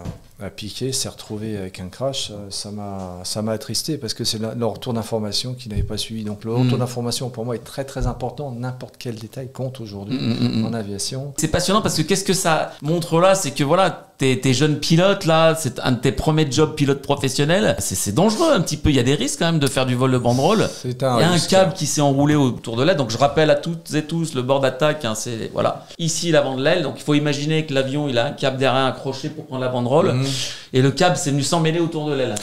piquer, s'est retrouvé avec un crash, ça m'a attristé parce que c'est le retour d'information qu'il n'avait pas suivi. Donc le retour d'information pour moi est très très important. N'importe quel détail compte aujourd'hui en aviation. C'est passionnant parce que qu'est-ce que ça montre là, c'est que voilà, t'es jeune pilote là, c'est un de tes premiers jobs pilote professionnel. C'est dangereux un petit peu, il y a des risques quand même de faire du vol de banderole. Il y a un câble qui s'est enroulé autour de l'aile, donc je rappelle à toutes et tous le bord d'attaque, hein, c'est voilà, ici l'avant de l'aile, donc il faut imaginer que l'avion il a un câble derrière accroché pour prendre la banderole. Et le câble s'est venu s'emmêler autour de l'aile.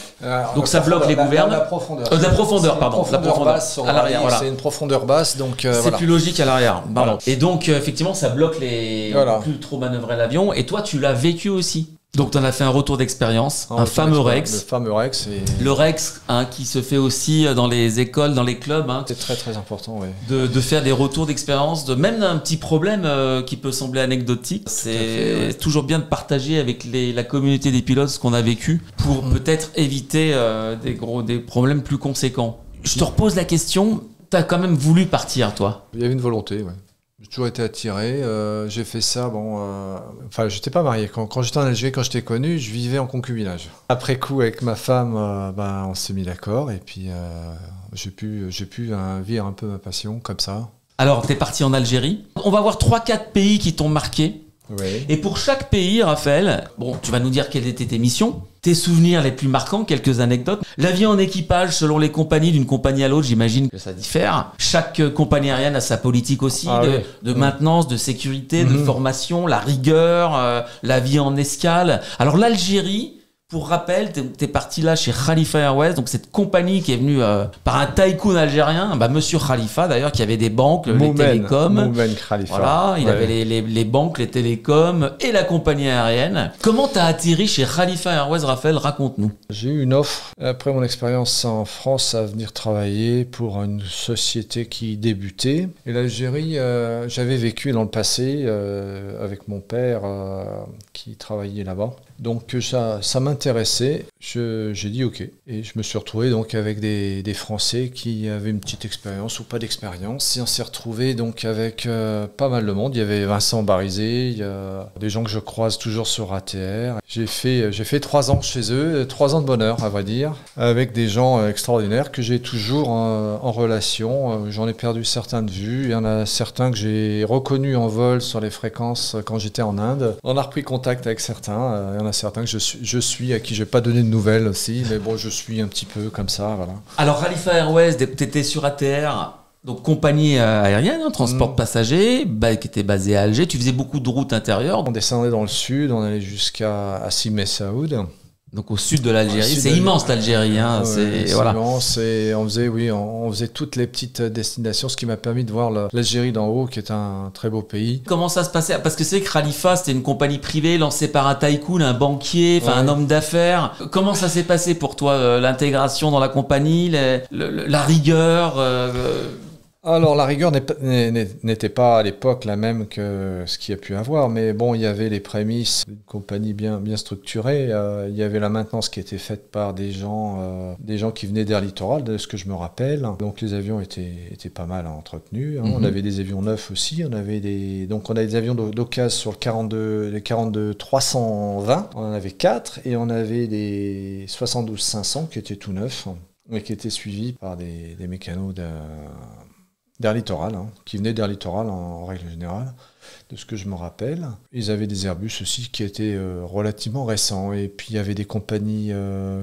Donc ça bloque les gouvernes. La profondeur. La profondeur, pardon. La profondeur basse à l'arrière. Voilà. C'est une profondeur basse, donc c'est voilà. plus logique à l'arrière. Voilà. Et donc effectivement, ça bloque les. Voilà. On peut plus trop manœuvrer l'avion. Et toi, tu l'as vécu aussi. Donc tu en as fait un retour d'expérience, un fameux Rex. Le fameux Rex. Le Rex, hein, qui se fait aussi dans les écoles, dans les clubs. Hein, c'est très très important, oui. De faire des retours d'expérience, même d'un petit problème qui peut sembler anecdotique. C'est toujours bien de partager avec la communauté des pilotes ce qu'on a vécu pour peut-être éviter des problèmes plus conséquents. Je te repose la question, tu as quand même voulu partir, toi? Il y avait une volonté, oui. J'ai toujours été attiré. J'ai fait ça, enfin, j'étais pas marié. Quand j'étais en Algérie, quand je t'ai connu, je vivais en concubinage. Après coup, avec ma femme, on s'est mis d'accord et puis j'ai pu vivre un peu ma passion comme ça. Alors, t'es parti en Algérie. On va voir 3-4 pays qui t'ont marqué. Oui. Et pour chaque pays, Raphaël, bon, tu vas nous dire quelles étaient tes missions, tes souvenirs les plus marquants, quelques anecdotes. La vie en équipage, selon les compagnies, d'une compagnie à l'autre, j'imagine que ça diffère. Chaque compagnie aérienne a sa politique aussi de maintenance, de sécurité, de formation, la rigueur, la vie en escale. Alors l'Algérie, pour rappel, t'es parti là chez Khalifa Airways, donc cette compagnie qui est venue par un tycoon algérien, Monsieur Khalifa d'ailleurs, qui avait des banques, les télécoms. Moumen Khalifa. Voilà, il avait les banques, les télécoms et la compagnie aérienne. Comment t'as atterri chez Khalifa Airways, Raphaël? Raconte-nous. J'ai eu une offre, après mon expérience en France, à venir travailler pour une société qui débutait. Et l'Algérie, j'avais vécu dans le passé avec mon père qui travaillait là-bas. Donc ça m'intéressait, j'ai dit ok. Et je me suis retrouvé donc avec des Français qui avaient une petite expérience ou pas d'expérience. Et on s'est retrouvé donc avec pas mal de monde. Il y avait Vincent Barizé, il y a des gens que je croise toujours sur ATR. J'ai fait 3 ans chez eux, 3 ans de bonheur à vrai dire, avec des gens extraordinaires que j'ai toujours en relation. J'en ai perdu certains de vue. Il y en a certains que j'ai reconnus en vol sur les fréquences quand j'étais en Inde. On a repris contact avec certains. Il y en a certains que je suis à qui je n'ai pas donné de nouvelles aussi, mais bon, je suis un petit peu comme ça, voilà. Alors, Khalifa Airways, tu étais sur ATR, donc compagnie aérienne, transport de passagers, qui était basée à Alger. Tu faisais beaucoup de routes intérieures. On descendait dans le sud, on allait jusqu'à Assim Messaoud. Donc au sud de l'Algérie, c'est immense l'Algérie, hein. C'est voilà. immense et on faisait toutes les petites destinations, ce qui m'a permis de voir l'Algérie d'en haut, qui est un très beau pays. Comment ça se passait? Parce que c'est que Khalifa, c'était une compagnie privée lancée par un tycoon, un banquier, un homme d'affaires. Comment ça s'est passé pour toi, l'intégration dans la compagnie, la rigueur Alors, la rigueur n'était pas à l'époque la même que ce qu'il y a pu avoir, mais bon, il y avait les prémices d'une compagnie bien structurée. Il y avait la maintenance qui était faite par des gens qui venaient d'Air Littoral, de ce que je me rappelle. Donc, les avions étaient pas mal entretenus. Hein. On avait des avions neufs aussi. On avait des avions d'occasion sur les 42 320. On en avait 4 et on avait des 72 500 qui étaient tout neufs, mais qui étaient suivis par des mécanos d'Air Littoral, hein, qui venaient d'Air Littoral en règle générale, de ce que je me rappelle. Ils avaient des Airbus aussi qui étaient relativement récents. Et puis il y avait des compagnies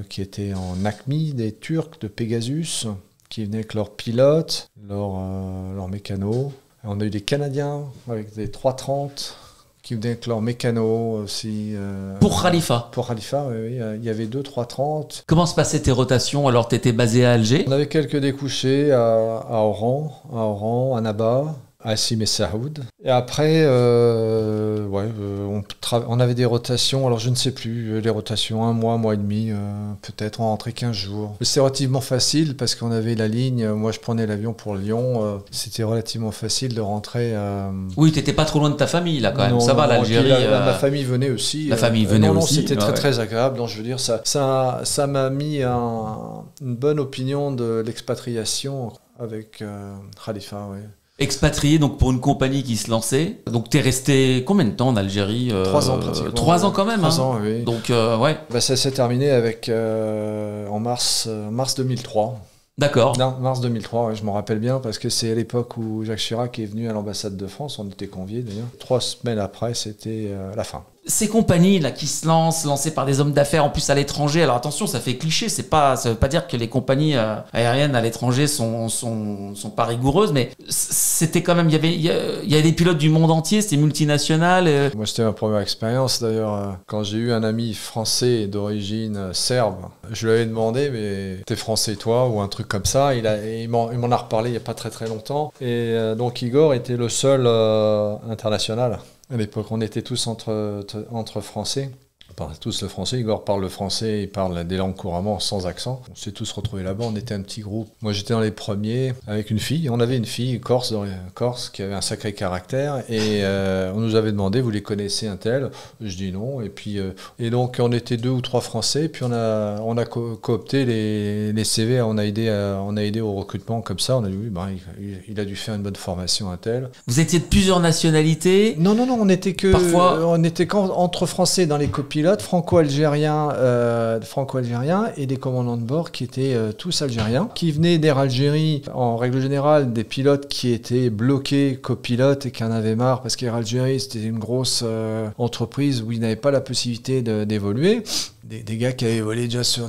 qui étaient en ACMI, des Turcs de Pegasus, qui venaient avec leurs pilotes, leurs mécanos. Et on a eu des Canadiens avec des 330 qui venaient avec leurs mécanos aussi. Pour Khalifa. Pour Khalifa, oui. Il y avait 2 330. Comment se passaient tes rotations? Alors, tu étais basé à Alger. On avait quelques découchés à Oran, à Naba, à Sim et Saoud. Et après, on avait des rotations, alors je ne sais plus, les rotations 1 mois et demi, peut-être, on rentrait 15 jours. C'est relativement facile parce qu'on avait la ligne, moi je prenais l'avion pour Lyon, c'était relativement facile de rentrer. Oui, t'étais pas trop loin de ta famille là quand même, ça va l'Algérie. Ma famille venait aussi. La famille venait aussi. C'était très agréable, donc je veux dire, ça m'a mis une bonne opinion de l'expatriation avec Khalifa, oui. Expatrié donc pour une compagnie qui se lançait. Donc t'es resté combien de temps en Algérie? 3 ans pratiquement. 3 ans quand même. 3 ans, oui. Donc ouais. Ça s'est terminé avec en mars 2003. D'accord. Non, mars 2003, ouais, je m'en rappelle bien parce que c'est à l'époque où Jacques Chirac est venu à l'ambassade de France. On était conviés d'ailleurs. 3 semaines après, c'était la fin. Ces compagnies là qui se lancées par des hommes d'affaires en plus à l'étranger. Alors attention, ça fait cliché. Ça veut pas dire que les compagnies aériennes à l'étranger sont pas rigoureuses, mais c'était quand même. Il y avait des pilotes du monde entier. C'était multinational. Moi, c'était ma première expérience d'ailleurs. Quand j'ai eu un ami français d'origine serbe, je lui avais demandé, mais t'es français toi ou un truc comme ça. Il m'en a reparlé il y a pas très longtemps. Et donc Igor était le seul international. À l'époque, on était tous entre Français. On parlait tous le français. Igor parle le français, il parle des langues couramment, sans accent. On s'est tous retrouvés là-bas, on était un petit groupe. Moi, j'étais dans les premiers avec une fille. On avait une fille corse qui avait un sacré caractère. Et on nous avait demandé, vous les connaissez un tel? Je dis non. Et donc, on était 2 ou 3 Français. Puis on a coopté les CV. On a aidé au recrutement comme ça. On a dit, oui, il a dû faire une bonne formation un tel. Vous étiez de plusieurs nationalités? Non, on était qu'entre Français dans les copilotes, franco-algériens et des commandants de bord qui étaient tous algériens, qui venaient d'Air Algérie, en règle générale, des pilotes qui étaient bloqués copilotes et qui en avaient marre parce qu'Air Algérie, c'était une grosse entreprise où ils n'avaient pas la possibilité d'évoluer. Des gars qui avaient volé déjà sur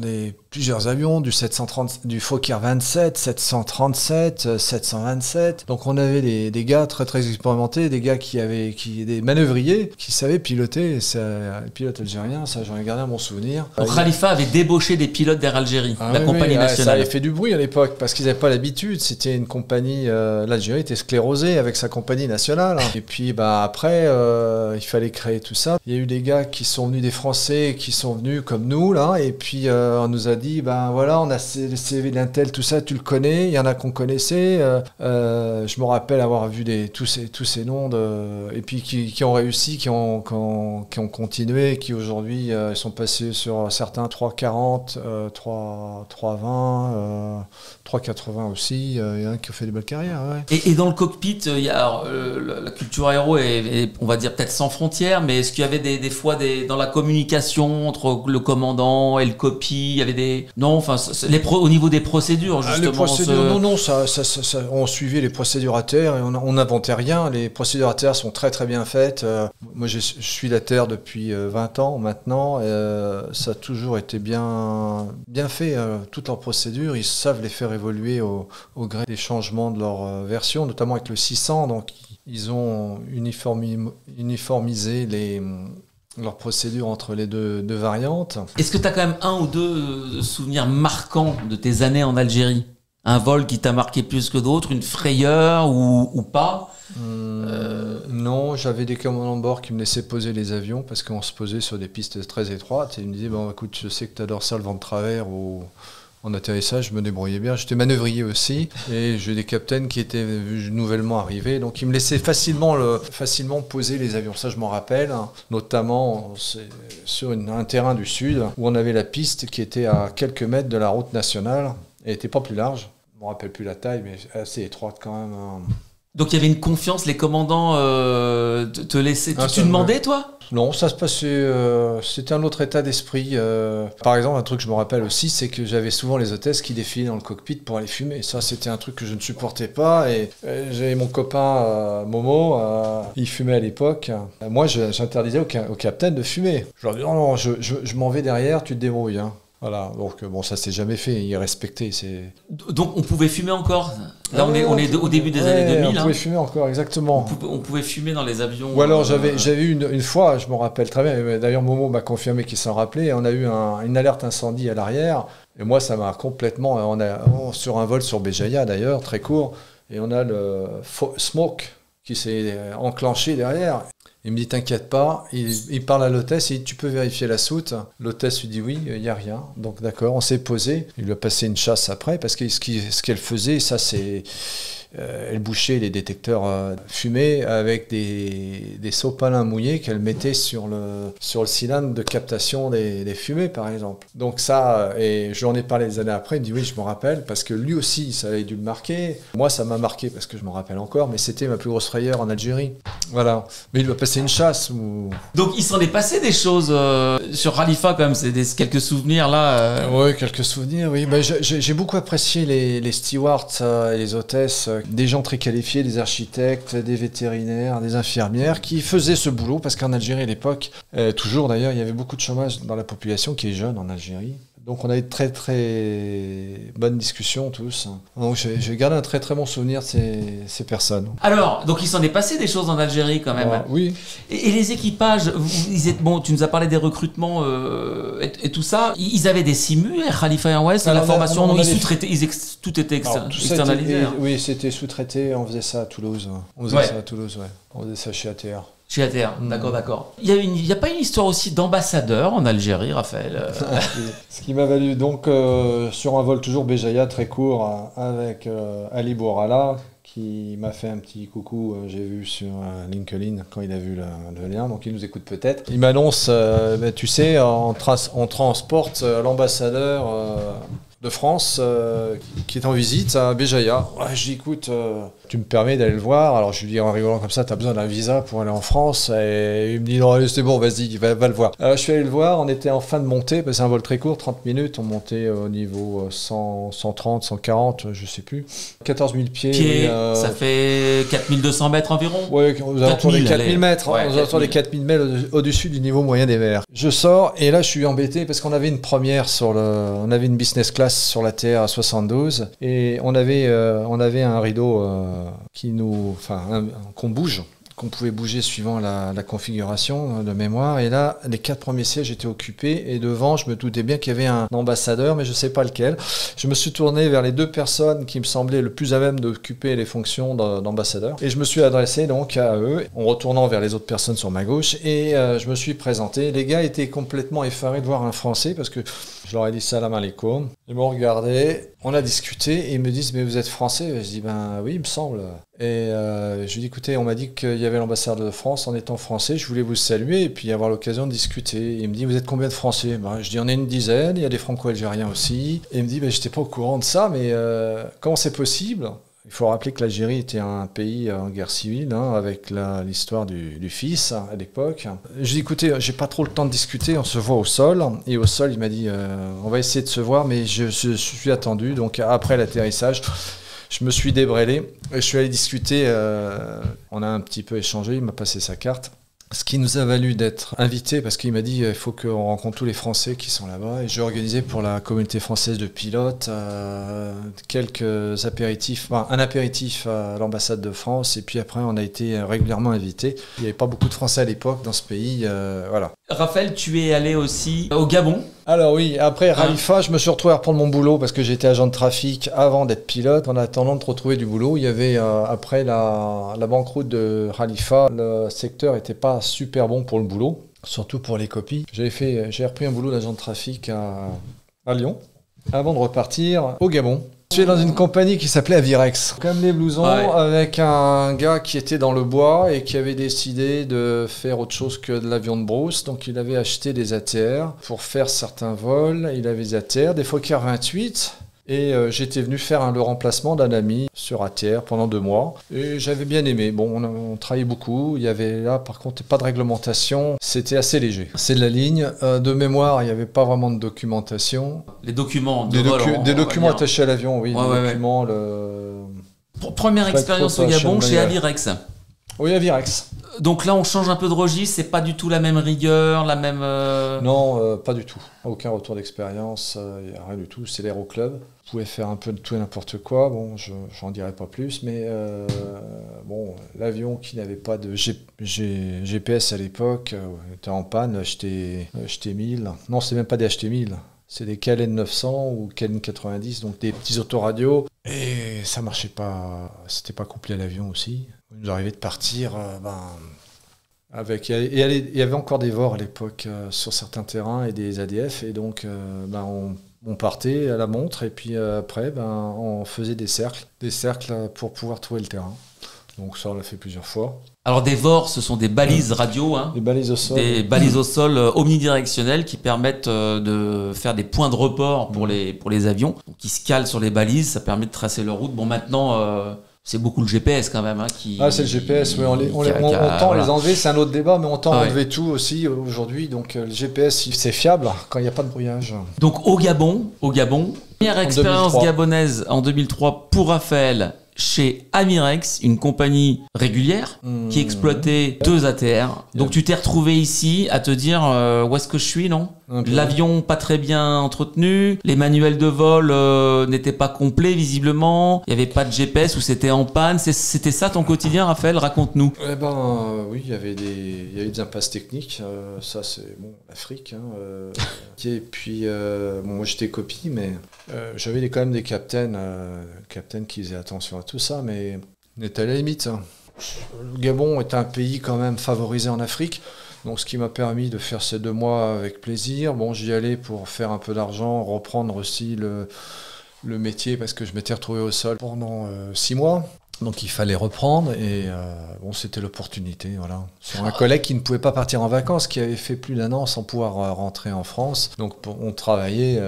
plusieurs avions, du Fokker 27, 737, 727. Donc on avait des gars très expérimentés, des gars des manœuvriers qui savaient piloter. Les pilotes algériens, ça j'en ai gardé à mon souvenir. Donc Khalifa avait débauché des pilotes d'Air Algérie, la compagnie nationale. Ça avait fait du bruit à l'époque parce qu'ils n'avaient pas l'habitude. C'était une compagnie, l'Algérie était sclérosée avec sa compagnie nationale. Et puis après, il fallait créer tout ça. Il y a eu des gars qui sont venus, des Français qui sont venus comme nous là, et puis on nous a dit voilà, on a le CV d'un tel, tout ça, tu le connais. Il y en a qu'on connaissait. Je me rappelle avoir vu tous ces noms et puis qui ont réussi, qui ont continué, qui aujourd'hui sont passés sur certains 340, 320, 380 aussi. Il y en a qui ont fait des belles carrières. Ouais. Et dans le cockpit, il y a la culture aéro est, on va dire peut-être sans frontières, mais est-ce qu'il y avait des fois dans la communication entre le commandant et le copie, il y avait au niveau des procédures justement. Les procédures, non, on suivait les procédures à terre et on n'inventait rien. Les procédures à terre sont très bien faites. Moi, je suis à terre depuis 20 ans maintenant. Ça a toujours été bien fait. Toutes leurs procédures, ils savent les faire évoluer au gré des changements de leur version, notamment avec le 600. Donc, ils ont uniformisé leurs procédures entre les deux variantes. Est-ce que tu as quand même un ou deux souvenirs marquants de tes années en Algérie? Un vol qui t'a marqué plus que d'autres, une frayeur ou pas? Non, j'avais des commandants de bord qui me laissaient poser les avions parce qu'on se posait sur des pistes très étroites et ils me disaient écoute, je sais que tu adores ça, le vent de travers ou En atterrissage, je me débrouillais bien. J'étais manœuvrier aussi. Et j'ai des capitaines qui étaient nouvellement arrivés. Donc, ils me laissaient facilement poser les avions. Ça, je m'en rappelle. Notamment sur un terrain du sud où on avait la piste qui était à quelques mètres de la route nationale. Elle n'était pas plus large. Je ne me rappelle plus la taille, mais assez étroite quand même. Donc il y avait une confiance, les commandants te laissaient... Tu demandais, toi? Non, ça se passait... c'était un autre état d'esprit. Par exemple, un truc que je me rappelle aussi, c'est que j'avais souvent les hôtesses qui défilaient dans le cockpit pour aller fumer. Ça, c'était un truc que je ne supportais pas. Et j'avais mon copain Momo, il fumait à l'époque. Moi, j'interdisais au capitaine de fumer. Je leur dis, non, je m'en vais derrière, tu te débrouilles. Hein. Voilà, donc bon, ça s'est jamais fait, il est respecté. Donc on pouvait fumer encore? Là, on est au début des années 2000. On pouvait fumer encore, exactement. On pouvait fumer dans les avions. Ou alors j'avais eu une fois, je me rappelle très bien, d'ailleurs Momo m'a confirmé qu'il s'en rappelait, on a eu une alerte incendie à l'arrière, et moi ça m'a complètement... sur un vol sur Béjaïa d'ailleurs, très court, et on a le smoke qui s'est enclenché derrière. Il me dit, t'inquiète pas, il parle à l'hôtesse, il dit, tu peux vérifier la soute. L'hôtesse lui dit, oui, il n'y a rien. Donc d'accord, on s'est posé. Il lui a passé une chasse après, parce que ce qu'elle faisait, ça c'est... elle bouchait les détecteurs fumés avec des sopalins mouillés qu'elle mettait sur le cylindre de captation des fumées, par exemple. Donc ça, et je lui en ai parlé des années après, il me dit, oui, je me rappelle, parce que lui aussi, ça avait dû le marquer. Moi, ça m'a marqué, parce que je m'en rappelle encore, mais c'était ma plus grosse frayeur en Algérie. Voilà. Mais il lui a passé une chasse. Donc il s'en est passé des choses sur Khalifa, quand même, c'est quelques souvenirs, là. Oui, quelques souvenirs, oui. Ben, j'ai beaucoup apprécié les stewards et les hôtesses, des gens très qualifiés, des architectes, des vétérinaires, des infirmières qui faisaient ce boulot parce qu'en Algérie à l'époque, toujours d'ailleurs, il y avait beaucoup de chômage dans la population qui est jeune en Algérie. Donc on a eu de très très bonnes discussions tous. Donc j'ai gardé un très très bon souvenir de ces personnes. Alors, donc il s'en est passé des choses en Algérie quand même. Oui. Et les équipages, bon, tu nous as parlé des recrutements et tout ça. Ils avaient des simus, Khalifa Airways, la formation, ils sous-traitaient, tout était externalisé. Oui, c'était sous-traité, on faisait ça à Toulouse. On faisait ça à Toulouse, ouais. On faisait ça chez ATR. Chez ATR, d'accord. Il y a pas une histoire aussi d'ambassadeur en Algérie, Raphaël? Ce qui m'a valu donc sur un vol toujours Béjaïa très court avec Ali Bourala qui m'a fait un petit coucou, j'ai vu sur LinkedIn quand il a vu le lien, donc il nous écoute peut-être. Il m'annonce, tu sais, on transporte l'ambassadeur de France qui est en visite à Béjaïa. Ouais, je dis, écoute, tu me permets d'aller le voir? Alors je lui dis en rigolant comme ça, t'as besoin d'un visa pour aller en France? Et il me dit, non, c'est bon, vas-y, va le voir. Alors je suis allé le voir, on était en fin de montée, c'est un vol très court, 30 minutes, on montait au niveau 130, 140, je sais plus. 14 000 pieds. Ça fait 4200 mètres environ? Oui, aux alentours des 4000 mètres, aux alentours des 4000 mètres au-dessus du niveau moyen des mers. Je sors, et là je suis embêté parce qu'on avait une première on avait une business class sur la Terre à 72 et on avait un rideau qu'on bouge, qu'on pouvait bouger suivant la configuration de mémoire, et là les 4 premiers sièges étaient occupés et devant je me doutais bien qu'il y avait un ambassadeur mais je ne sais pas lequel. Je me suis tourné vers les 2 personnes qui me semblaient le plus à même d'occuper les fonctions d'ambassadeur et je me suis adressé donc à eux en retournant vers les autres personnes sur ma gauche et je me suis présenté. Les gars étaient complètement effarés de voir un Français parce que je leur ai dit salam alaikum. Ils m'ont regardé, on a discuté et ils me disent mais vous êtes français? Je dis ben oui il me semble. Et je lui dis écoutez, on m'a dit qu'il y avait l'ambassadeur de France, en étant français je voulais vous saluer et puis avoir l'occasion de discuter. Et il me dit vous êtes combien de Français? Ben, je dis on est une dizaine, il y a des franco-algériens aussi. Et il me dit ben, j'étais pas au courant de ça mais comment c'est possible? Il faut rappeler que l'Algérie était un pays en guerre civile, avec l'histoire du fils à l'époque. Je dis écoutez, j'ai pas trop le temps de discuter, on se voit au sol. Et au sol, il m'a dit on va essayer de se voir, mais je suis attendu. Donc après l'atterrissage, je me suis débrêlé. Je suis allé discuter, on a un petit peu échangé, il m'a passé sa carte. Ce qui nous a valu d'être invités, parce qu'il m'a dit il faut qu'on rencontre tous les Français qui sont là-bas. Et j'ai organisé pour la communauté française de pilotes quelques apéritifs, un apéritif à l'ambassade de France. Et puis après, on a été régulièrement invités. Il n'y avait pas beaucoup de Français à l'époque dans ce pays. Voilà. Raphaël, tu es allé aussi au Gabon? Alors oui, après Khalifa, je me suis retrouvé à reprendre mon boulot parce que j'étais agent de trafic avant d'être pilote. En attendant de retrouver du boulot, il y avait après la banqueroute de Khalifa, le secteur n'était pas super bon pour le boulot, surtout pour les copies. J'ai repris un boulot d'agent de trafic à Lyon. avant de repartir au Gabon. Je suis dans une compagnie qui s'appelait Avirex. Comme les blousons, avec un gars qui était dans le bois et qui avait décidé de faire autre chose que de l'avion de brousse. Donc il avait acheté des ATR pour faire certains vols. Il avait des ATR, des Fokker 28. Et j'étais venu faire le remplacement d'un ami sur ATR pendant 2 mois. Et j'avais bien aimé. Bon, on travaillait beaucoup. Il y avait là, par contre, pas de réglementation. C'était assez léger. C'est de la ligne. De mémoire, il n'y avait pas vraiment de documentation. Les documents de Des, vol, des documents attachés à l'avion, oui. Ouais, des ouais, documents, Première expérience au Gabon chez Avirex. Oui, Avirex. Donc là, on change un peu de registre, c'est pas du tout la même rigueur, la même... Non, pas du tout. Aucun retour d'expérience, il n'y a rien du tout. C'est l'aéroclub. Vous pouvez faire un peu de tout et n'importe quoi. Bon, j'en dirai pas plus, mais bon, l'avion qui n'avait pas de GPS à l'époque était en panne, acheté 1000. Non, c'est même pas des HT 1000. C'est des KLN 900 ou KLN 90, donc des petits autoradios. Et ça marchait pas, c'était pas couplé à l'avion aussi. Il nous arrivait de partir avec... Et il y avait encore des VOR à l'époque sur certains terrains et des ADF. Et donc on partait à la montre et puis après on faisait des cercles pour pouvoir trouver le terrain. Donc ça on l'a fait plusieurs fois. Alors des VOR, ce sont des balises radio, hein, des balises au sol. Des balises au sol omnidirectionnelles qui permettent de faire des points de report pour les avions. Donc ils se calent sur les balises, ça permet de tracer leur route. Bon maintenant, c'est beaucoup le GPS quand même qui... Ah c'est le GPS, oui, on tend les enlever, c'est un autre débat, mais on tend à enlever tout aussi aujourd'hui. Donc le GPS c'est fiable quand il n'y a pas de brouillage. Donc au Gabon, première expérience gabonaise en 2003 pour Raphaël. Chez Avirex, une compagnie régulière qui exploitait 2 ATR. Donc tu t'es retrouvé ici à te dire où est-ce que je suis, non? L'avion pas très bien entretenu, les manuels de vol n'étaient pas complets visiblement, il n'y avait pas de GPS ou c'était en panne. C'était ça ton quotidien, Raphaël? Raconte-nous. Eh oui, il y avait des impasses techniques, ça c'est bon, l'Afrique. Et puis moi j'étais copie, mais j'avais quand même des captains qui faisaient attention à tout ça, mais on était à la limite. Le Gabon est un pays quand même favorisé en Afrique. Donc ce qui m'a permis de faire ces 2 mois avec plaisir. Bon, j'y allais pour faire un peu d'argent, reprendre aussi le métier parce que je m'étais retrouvé au sol pendant 6 mois. Donc il fallait reprendre et bon, c'était l'opportunité. Voilà. Sur un collègue qui ne pouvait pas partir en vacances, qui avait fait plus d'1 an sans pouvoir rentrer en France. Donc on travaillait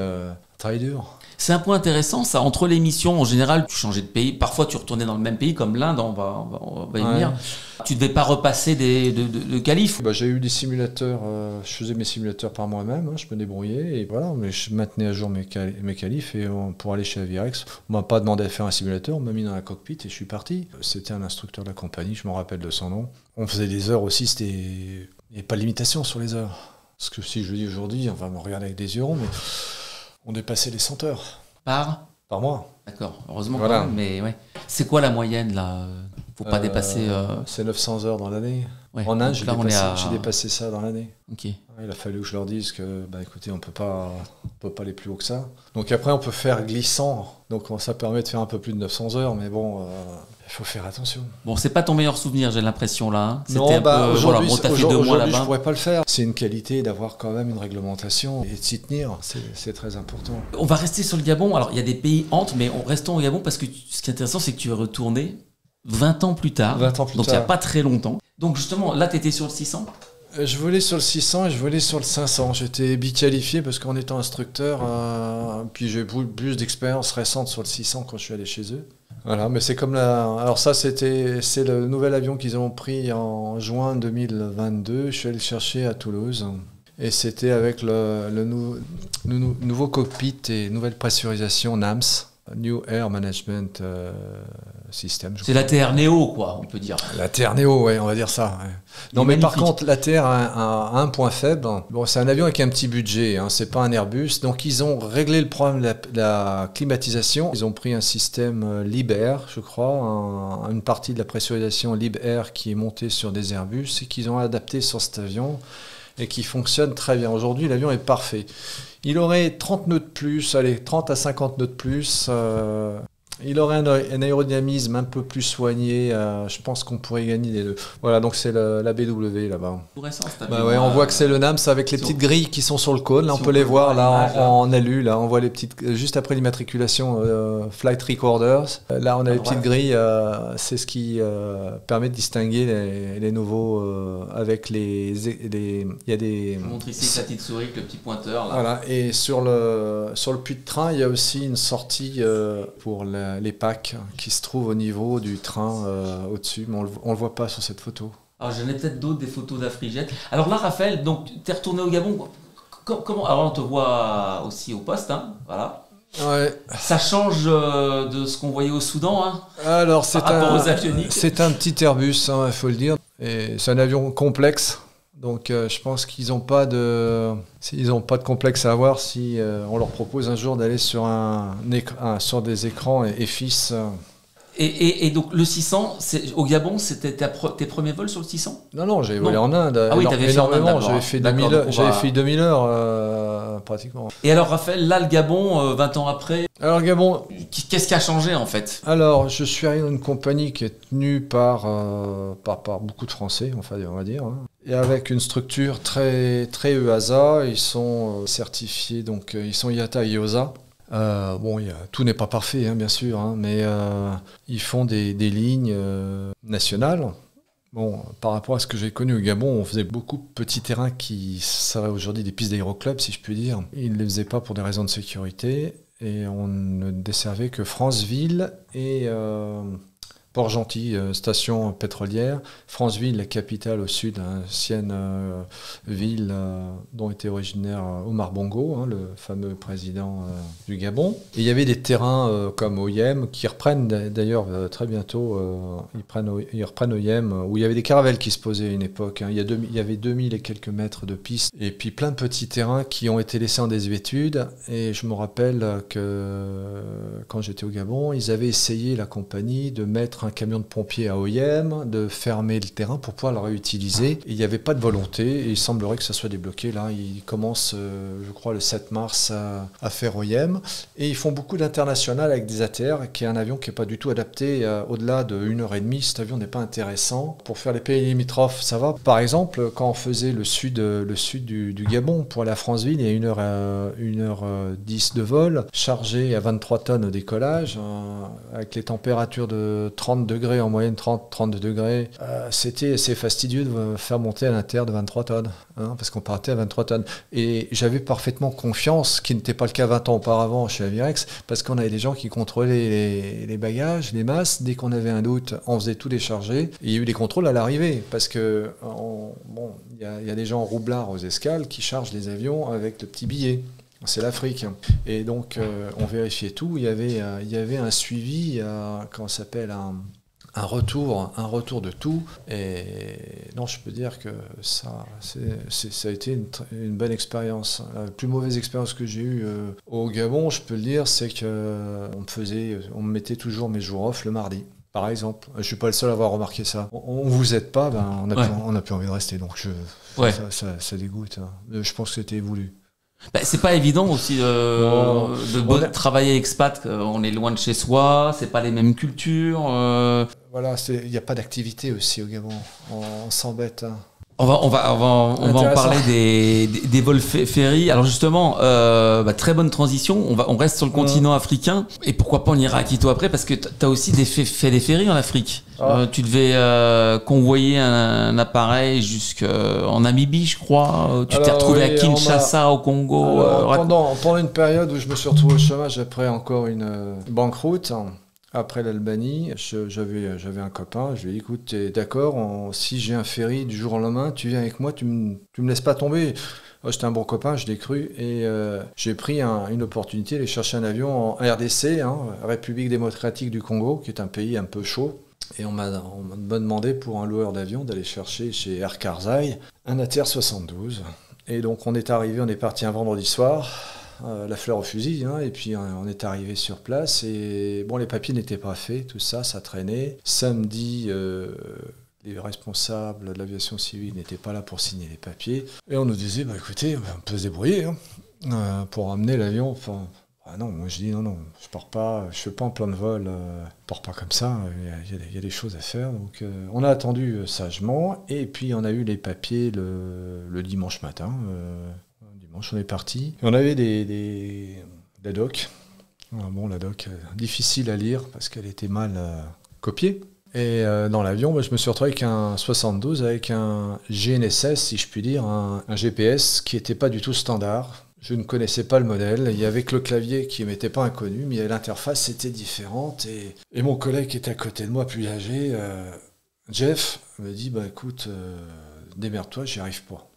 dur. C'est un point intéressant, ça. Entre les missions, en général, tu changeais de pays. Parfois, tu retournais dans le même pays, comme l'Inde, on va y venir. Tu devais pas repasser de qualifs. J'ai eu des simulateurs, je faisais mes simulateurs par moi-même, je me débrouillais, et voilà, mais je maintenais à jour mes qualifs, et pour aller chez Avirex, on m'a pas demandé à faire un simulateur, on m'a mis dans la cockpit et je suis parti. C'était un instructeur de la compagnie, je me rappelle de son nom. On faisait des heures aussi, il n'y avait pas de limitation sur les heures. Parce que si je le dis aujourd'hui, on va me regarder avec des yeux ronds, mais... On dépassait les 100 heures. Par mois. D'accord, heureusement voilà. Quand même, mais ouais. C'est quoi la moyenne là? Faut pas dépasser... C'est 900 heures dans l'année. Ouais. En Inde, j'ai dépassé ça dans l'année. Okay. Il a fallu que je leur dise que, écoutez, on peut pas aller plus haut que ça. Donc après, on peut faire glissant. Donc ça permet de faire un peu plus de 900 heures, mais bon... Il faut faire attention. Bon, c'est pas ton meilleur souvenir, j'ai l'impression là. Hein. Non, aujourd'hui, je pourrais pas le faire. C'est une qualité d'avoir quand même une réglementation et de s'y tenir. C'est très important. On va rester sur le Gabon. Alors, il y a des pays hantes, mais restons au Gabon parce que ce qui est intéressant, c'est que tu es retourné 20 ans plus tard. 20 ans plus donc, tard. il n'y a pas très longtemps. Donc, justement, là, tu étais sur le 600 ? Je volais sur le 600 et je volais sur le 500. J'étais biqualifié parce qu'en étant instructeur, puis j'ai eu plus d'expérience récente sur le 600 quand je suis allé chez eux. Voilà, mais c'est comme alors ça, c'est le nouvel avion qu'ils ont pris en juin 2022. Je suis allé le chercher à Toulouse. Et c'était avec le nouveau cockpit et nouvelle pressurisation NAMS, New Air Management System. C'est l'ATR Neo, quoi, on peut dire. L'ATR Neo, ouais, on va dire ça. Ouais. Non, mais par contre, l'ATR a un point faible. Bon, c'est un avion avec un petit budget, c'est pas un Airbus. Donc, ils ont réglé le problème de la climatisation. Ils ont pris un système Libair, je crois, une partie de la pressurisation Libair qui est montée sur des Airbus et qu'ils ont adapté sur cet avion et qui fonctionne très bien. Aujourd'hui, l'avion est parfait. Il aurait 30 nœuds de plus, 30 à 50 nœuds de plus. Il aurait un aérodynamisme un peu plus soigné. Je pense qu'on pourrait gagner les deux. Voilà, donc c'est la BW là-bas. Tout récent, cet Bah avion, ouais, on voit que c'est le NAMS avec les petites grilles qui sont sur le cône. Là, on peut les voir là en alu. Là, on voit les petites juste après l'immatriculation flight recorders. Là, on a les petites grilles. C'est ce qui permet de distinguer les nouveaux avec les. Il y a des. Je vous montre ici la petite souris, avec le petit pointeur. Là. Voilà. Et sur le puits de train, il y a aussi une sortie pour les packs qui se trouvent au niveau du train au-dessus, mais on le voit pas sur cette photo. Alors j'en ai peut-être d'autres, des photos d'Afrijet. Alors là, Raphaël, donc tu es retourné au Gabon. Comment? Alors on te voit aussi au poste, hein, voilà. Ouais. Ça change de ce qu'on voyait au Soudan, hein. Alors c'est un petit Airbus, hein, il faut le dire. Et c'est un avion complexe. Donc je pense qu'ils n'ont pas de complexe à avoir si on leur propose un jour d'aller sur sur des écrans et fils. Et donc le 600, au Gabon, c'était tes premiers vols sur le 600? Non, j'avais volé en Inde. Ah oui, t'avais fait en Inde d'abord. J'avais fait 2000 heures pratiquement. Et alors Raphaël, là le Gabon, 20 ans après, alors Gabon, qu'est-ce qui a changé en fait? Alors je suis arrivé dans une compagnie qui est tenue par beaucoup de Français, enfin, on va dire, hein. Et avec une structure très, très EASA, ils sont certifiés, donc ils sont IATA et IOSA. Tout n'est pas parfait, hein, bien sûr, hein, mais ils font des lignes nationales. Bon, par rapport à ce que j'ai connu au Gabon, on faisait beaucoup de petits terrains qui seraient aujourd'hui des pistes d'aéroclub, si je puis dire. Ils ne les faisaient pas pour des raisons de sécurité, et on ne desservait que Franceville et Port-Gentil, station pétrolière. Franceville, la capitale au sud, ancienne ville dont était originaire Omar Bongo, hein, le fameux président du Gabon. Et il y avait des terrains comme Oyem qui reprennent d'ailleurs très bientôt, ils reprennent Oyem, où il y avait des caravelles qui se posaient à une époque, hein. Il y avait 2000 et quelques mètres de pistes, et puis plein de petits terrains qui ont été laissés en désuétude. Et je me rappelle que quand j'étais au Gabon, ils avaient essayé, la compagnie, de mettre un camion de pompiers à Oyem, de fermer le terrain pour pouvoir le réutiliser. Et il n'y avait pas de volonté, et il semblerait que ça soit débloqué. Là, ils commencent, je crois, le 7 mars à faire Oyem. Et ils font beaucoup d'international avec des ATR, qui est un avion qui n'est pas du tout adapté au-delà de 1h30. Cet avion n'est pas intéressant. Pour faire les pays limitrophes, ça va. Par exemple, quand on faisait le sud du Gabon, pour aller à Franceville, il y a 1h10 de vol, chargé à 23 tonnes au décollage, avec les températures de 30 degrés, en moyenne 32 degrés. C'était assez fastidieux de faire monter un ATR de 23 tonnes, hein, parce qu'on partait à 23 tonnes. Et j'avais parfaitement confiance, ce qui n'était pas le cas 20 ans auparavant chez Avirex, parce qu'on avait des gens qui contrôlaient les bagages, les masses. Dès qu'on avait un doute, on faisait tout décharger. Et il y a eu des contrôles à l'arrivée, parce que il y a des gens roublards aux escales qui chargent les avions avec le petit billet. C'est l'Afrique. Et donc, on vérifiait tout. Il y avait un suivi, comment ça s'appelle, un retour de tout. Et non, je peux dire que ça a été une bonne expérience. La plus mauvaise expérience que j'ai eue au Gabon, je peux le dire, c'est qu'on me mettait toujours mes jours off le mardi. Par exemple, je ne suis pas le seul à avoir remarqué ça. On ne vous aide pas, on n'a plus envie de rester. Donc, ça dégoûte, hein. Je pense que c'était voulu. C'est pas évident aussi de travailler expat, on est loin de chez soi, c'est pas les mêmes cultures. Voilà, il n'y a pas d'activité aussi au Gabon, on s'embête, hein. On va en parler des vols ferry. Alors justement, très bonne transition. On reste sur le continent africain. Et pourquoi pas en Irakito après, parce que tu as aussi fait des ferries en Afrique. Tu devais convoyer un appareil jusqu'en Namibie, je crois. Tu t'es retrouvé à Kinshasa, au Congo. Pendant une période où je me suis retrouvé au chômage après encore une banqueroute. Après l'Albanie, j'avais un copain, je lui ai dit, écoute, t'es d'accord, si j'ai un ferry du jour au lendemain, tu viens avec moi, tu me laisses pas tomber. J'étais un bon copain, je l'ai cru, et j'ai pris une opportunité d'aller chercher un avion en RDC, hein, République démocratique du Congo, qui est un pays un peu chaud. Et on m'a demandé pour un loueur d'avion d'aller chercher chez Air Karzai un ATR 72. Et donc on est parti un vendredi soir, la fleur au fusil, hein, et puis on est arrivé sur place et bon, les papiers n'étaient pas faits, tout ça traînait. Samedi, les responsables de l'aviation civile n'étaient pas là pour signer les papiers et on nous disait écoutez, on peut se débrouiller, hein, pour amener l'avion. Enfin, Ah non, moi je dis non, je pars pas, je fais pas en plan de vol, je pars pas comme ça, il y a des choses à faire. Donc on a attendu sagement, et puis on a eu les papiers le dimanche matin. Dimanche, on est parti. Et on avait la doc. Bon, la doc, difficile à lire parce qu'elle était mal copiée. Et dans l'avion, moi, je me suis retrouvé avec un 72, avec un GNSS, si je puis dire, un GPS qui n'était pas du tout standard. Je ne connaissais pas le modèle. Il y avait que le clavier qui m'était pas inconnu, mais l'interface était différente. Et mon collègue qui était à côté de moi, plus âgé, Jeff, me dit bah écoute, démerde-toi, j'y arrive pas.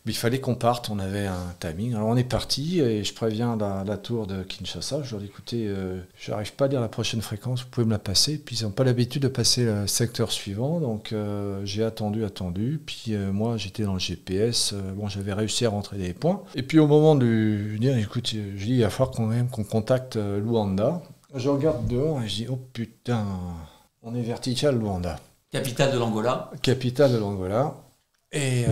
Mais il fallait qu'on parte, on avait un timing. Alors on est parti et je préviens la tour de Kinshasa. Je leur dis écoutez, j'arrive pas à lire la prochaine fréquence, vous pouvez me la passer. Puis ils n'ont pas l'habitude de passer le secteur suivant, donc j'ai attendu. Puis moi j'étais dans le GPS, bon j'avais réussi à rentrer des points. Et puis au moment de dire écoute, je dis il va falloir quand même qu'on contacte Luanda. Je regarde dehors et je dis oh putain, on est vertical Luanda. Capitale de l'Angola. Capitale de l'Angola. Et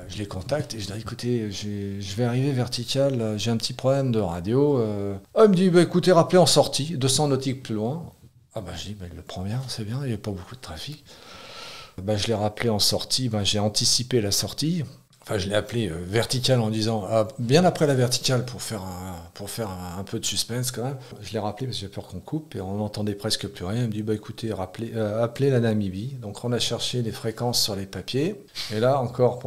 je les contacte et je dis écoutez, je vais arriver vertical, j'ai un petit problème de radio. Il me dit bah, écoutez, rappelez en sortie, 200 nautiques plus loin. Ah bah je dis bah, il le prend bien, c'est bien, il n'y a pas beaucoup de trafic. Bah, je l'ai rappelé en sortie, bah, j'ai anticipé la sortie. Enfin, je l'ai appelé vertical en disant bien après la verticale pour faire un peu de suspense quand même. Je l'ai rappelé parce que j'ai peur qu'on coupe et on n'entendait presque plus rien. Il me dit bah écoutez, appelez la Namibie. Donc on a cherché les fréquences sur les papiers. Et là encore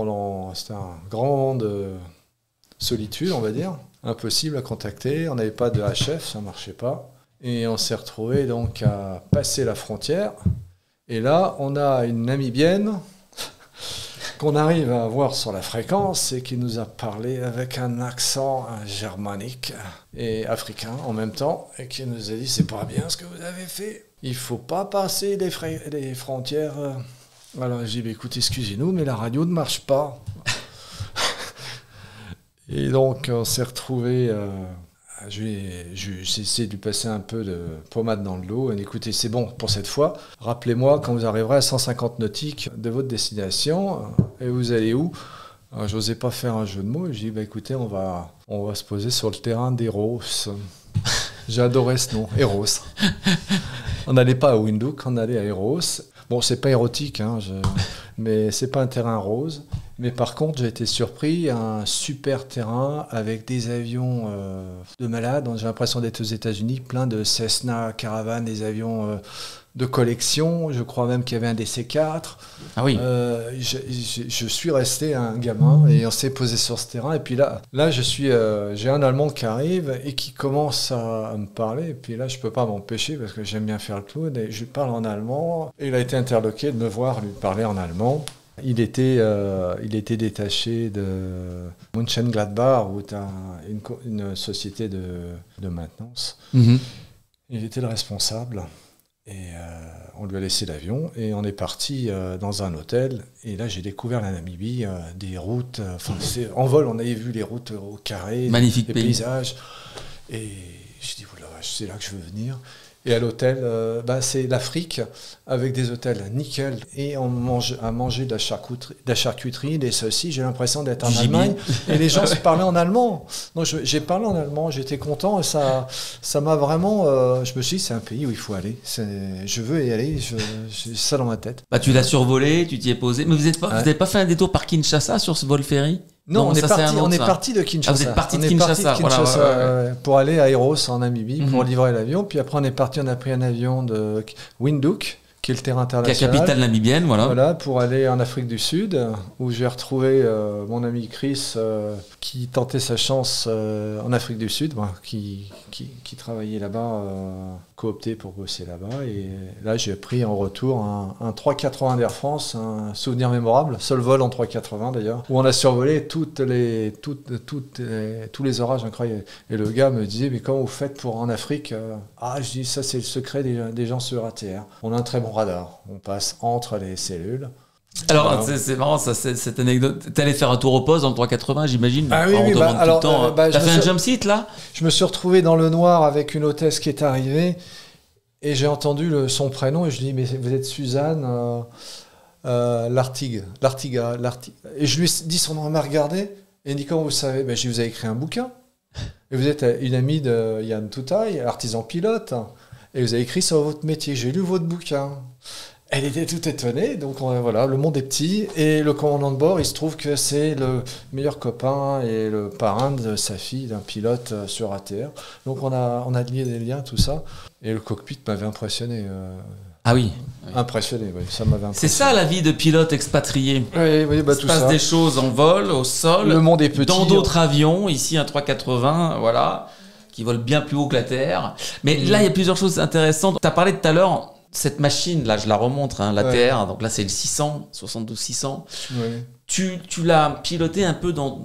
c'était une grande solitude, on va dire, impossible à contacter. On n'avait pas de HF, ça marchait pas. Et on s'est retrouvé donc à passer la frontière. Et là, on a une Namibienne qu'on arrive à voir sur la fréquence et qui nous a parlé avec un accent germanique et africain en même temps et qui nous a dit c'est pas bien ce que vous avez fait, il faut pas passer les frontières. Alors j'ai dit écoutez, excusez-nous mais la radio ne marche pas. Et donc on s'est retrouvé j'ai essayé de lui passer un peu de pommade dans le dos. Et écoutez, c'est bon pour cette fois. Rappelez-moi quand vous arriverez à 150 nautiques de votre destination. Et vous allez où? Je n'osais pas faire un jeu de mots. Et je dis, bah, écoutez, on va se poser sur le terrain d'Eros. J'ai adoré ce nom, Eros. On n'allait pas à Windhoek, on allait à Eros. Bon, c'est pas érotique, hein, mais c'est pas un terrain rose. Mais par contre, j'ai été surpris, un super terrain avec des avions de malades. J'ai l'impression d'être aux États-Unis, plein de Cessna, Caravan, des avions de collection. Je crois même qu'il y avait un DC-4. Ah oui. Je suis resté un gamin et on s'est posé sur ce terrain. Et puis là, j'ai un Allemand qui arrive et qui commence à me parler. Et puis là, je peux pas m'empêcher parce que j'aime bien faire le clown. Et je lui parle en allemand. Et il a été interloqué de me voir lui parler en allemand. Il était détaché de Mönchengladbach, où tu as une société de maintenance. Mm-hmm. Il était le responsable. Et on lui a laissé l'avion et on est parti dans un hôtel. Et là, j'ai découvert la Namibie, des routes. En vol, on avait vu les routes au carré, magnifique les pays. Paysages. Et je dis, voilà, c'est là que je veux venir. Et à l'hôtel, c'est l'Afrique, avec des hôtels nickel. Et on mange de la charcuterie, des saucisses. J'ai l'impression d'être en Allemagne. Et les gens se parlaient en allemand. Donc j'ai parlé en allemand, j'étais content. Et ça m'a vraiment... je me suis dit, c'est un pays où il faut aller. Je veux y aller, j'ai ça dans ma tête. Bah, tu l'as survolé, tu t'y es posé. Mais vous n'avez pas fait un détour par Kinshasa sur ce vol ferry? Non, on est parti de Kinshasa. Ah, vous êtes parti de Kinshasa, voilà, pour aller à Eros en Namibie, pour livrer l'avion. Puis après, on a pris un avion de Windhoek, qui est le terrain international. Qui est la capitale namibienne, voilà. Voilà, pour aller en Afrique du Sud, où j'ai retrouvé mon ami Chris, qui tentait sa chance en Afrique du Sud, qui travaillait là-bas, coopté pour bosser là-bas. Et là, j'ai pris en retour un 380 d'Air France, un souvenir mémorable, seul vol en 380 d'ailleurs, où on a survolé tous les orages incroyables. Et le gars me disait, mais comment vous faites pour en Afrique? Je dis, ça c'est le secret des gens sur ATR. On a un très bon radar, on passe entre les cellules. Alors, c'est marrant, cette anecdote. T'allais faire un tour au poste dans le 380, j'imagine. Ah oui, on oui, demande tout le temps. T'as fait un jump seat, là? Je me suis retrouvé dans le noir avec une hôtesse qui est arrivée et j'ai entendu son prénom et je lui dis, mais vous êtes Suzanne Lartiga. Et je lui ai dit son nom, elle m'a regardé et elle dit, comment vous savez? Je lui ai dit, vous avez écrit un bouquin. Et vous êtes une amie de Yann Toutaille, artisan pilote, et vous avez écrit sur votre métier. J'ai lu votre bouquin. Elle était toute étonnée, donc voilà, le monde est petit, et le commandant de bord, il se trouve que c'est le meilleur copain et le parrain de sa fille, d'un pilote sur ATR. Donc on a lié des liens, tout ça, et le cockpit m'avait impressionné. Ah oui. Impressionné, oui, ça m'avait impressionné. C'est ça la vie de pilote expatrié. Oui, Il tout se passe ça. des choses en vol, au sol, Le monde est petit. dans d'autres avions, ici un 380, voilà, qui vole bien plus haut que la Terre. Mais là, il y a plusieurs choses intéressantes. Tu as parlé tout à l'heure, cette machine, là, je la remonte, hein, la TR, donc là, c'est le 600, 72-600. Ouais. Tu l'as piloté un peu dans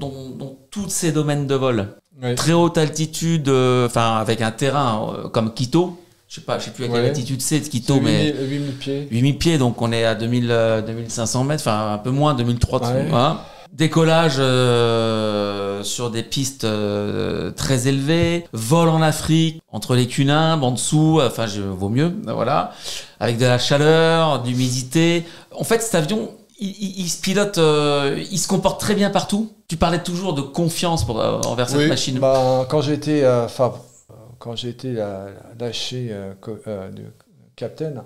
tous ces domaines de vol. Ouais. Très haute altitude, avec un terrain comme Quito. Je sais plus à quelle altitude c'est de Quito, c'est mais 8000 pieds. 8000 pieds, donc on est à 2500 mètres, enfin un peu moins, 2300. Ouais. Hein. Décollage sur des pistes très élevées, vol en Afrique, entre les cunimbres, en dessous, vaut mieux, voilà, avec de la chaleur, d'humidité. En fait, cet avion, il se pilote, il se comporte très bien partout. Tu parlais toujours de confiance envers cette machine. Quand j'ai été, lâché de capitaine,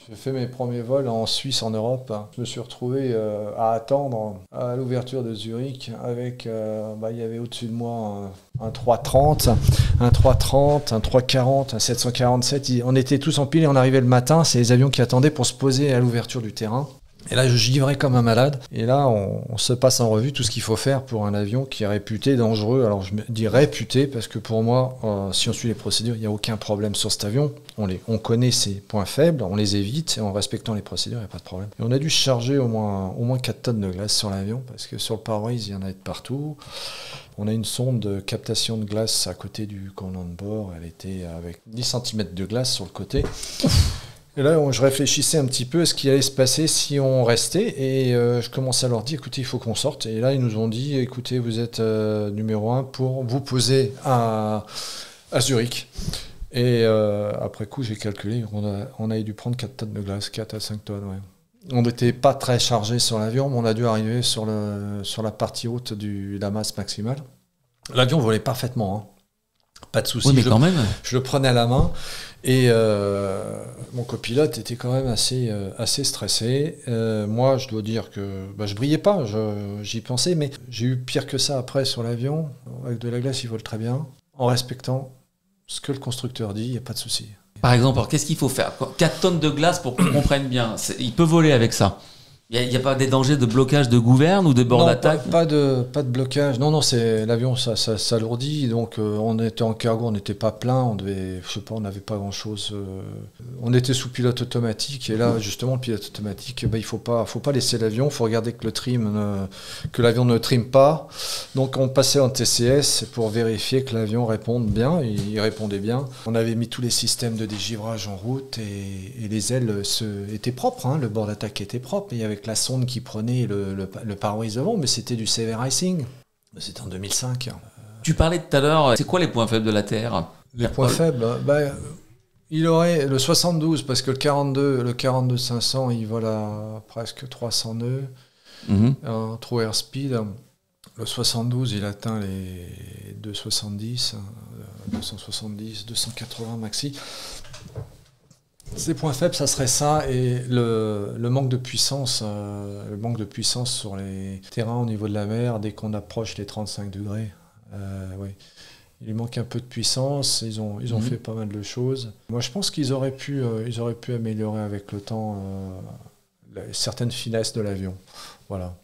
j'ai fait mes premiers vols en Suisse, en Europe. Je me suis retrouvé à attendre à l'ouverture de Zurich avec, il y avait au-dessus de moi un 330, un 330, un 340, un 747. On était tous empilés, on arrivait le matin, c'est les avions qui attendaient pour se poser à l'ouverture du terrain. Et là, je givrais comme un malade. Et là, on se passe en revue tout ce qu'il faut faire pour un avion qui est réputé dangereux. Alors, je me dis réputé parce que pour moi, si on suit les procédures, il n'y a aucun problème sur cet avion. On connaît ses points faibles, on les évite et en respectant les procédures, il n'y a pas de problème. Et on a dû charger au moins 4 tonnes de glace sur l'avion parce que sur le pare-brise, il y en a de partout. On a une sonde de captation de glace à côté du commandant de bord. Elle était avec 10 cm de glace sur le côté. Et là, je réfléchissais un petit peu à ce qui allait se passer si on restait. Et je commençais à leur dire, écoutez, il faut qu'on sorte. Et là, ils nous ont dit, écoutez, vous êtes numéro 1 pour vous poser à Zurich. Et après coup, j'ai calculé, on a dû prendre 4 tonnes de glace, 4 à 5 tonnes, ouais. On n'était pas très chargé sur l'avion, mais on a dû arriver sur la partie haute de la masse maximale. L'avion volait parfaitement, hein. Pas de souci. Oui, mais quand même. Je le prenais à la main et mon copilote était quand même assez stressé. Moi, je dois dire que je brillais pas, j'y pensais, mais j'ai eu pire que ça après sur l'avion. Avec de la glace, il vole très bien, en respectant ce que le constructeur dit, il n'y a pas de souci. Par exemple, alors, qu'est-ce qu'il faut faire? 4 tonnes de glace pour qu'on comprenne bien. Il peut voler avec ça. Il n'y a pas des dangers de blocage de gouverne ou de bord d'attaque? Pas de blocage. Non, c'est l'avion, ça s'alourdit. Donc, on était en cargo, on n'était pas plein. On n'avait pas grand-chose. On était sous pilote automatique. Et là, justement, le pilote automatique, il faut pas laisser l'avion. Il faut regarder que l'avion ne trime pas. Donc, on passait en TCS pour vérifier que l'avion réponde bien. Il répondait bien. On avait mis tous les systèmes de dégivrage en route et les ailes étaient propres. Hein. Le bord d'attaque était propre. Il y avait la sonde qui prenait le pare-brise devant, mais c'était du Sever Icing. C'était en 2005. Tu parlais tout à l'heure, c'est quoi les points faibles de la Terre? Les points faibles, il aurait le 72, parce que le 42 500, il vole à presque 300 nœuds, en true airspeed. Le 72, il atteint les 270, 270, 280 maxi. Ces points faibles, ça serait ça et le manque de puissance, sur les terrains au niveau de la mer dès qu'on approche les 35 degrés. Oui. Il manque un peu de puissance. Ils ont fait pas mal de choses. Moi, je pense qu'ils auraient pu améliorer avec le temps certaines finesses de l'avion. Voilà.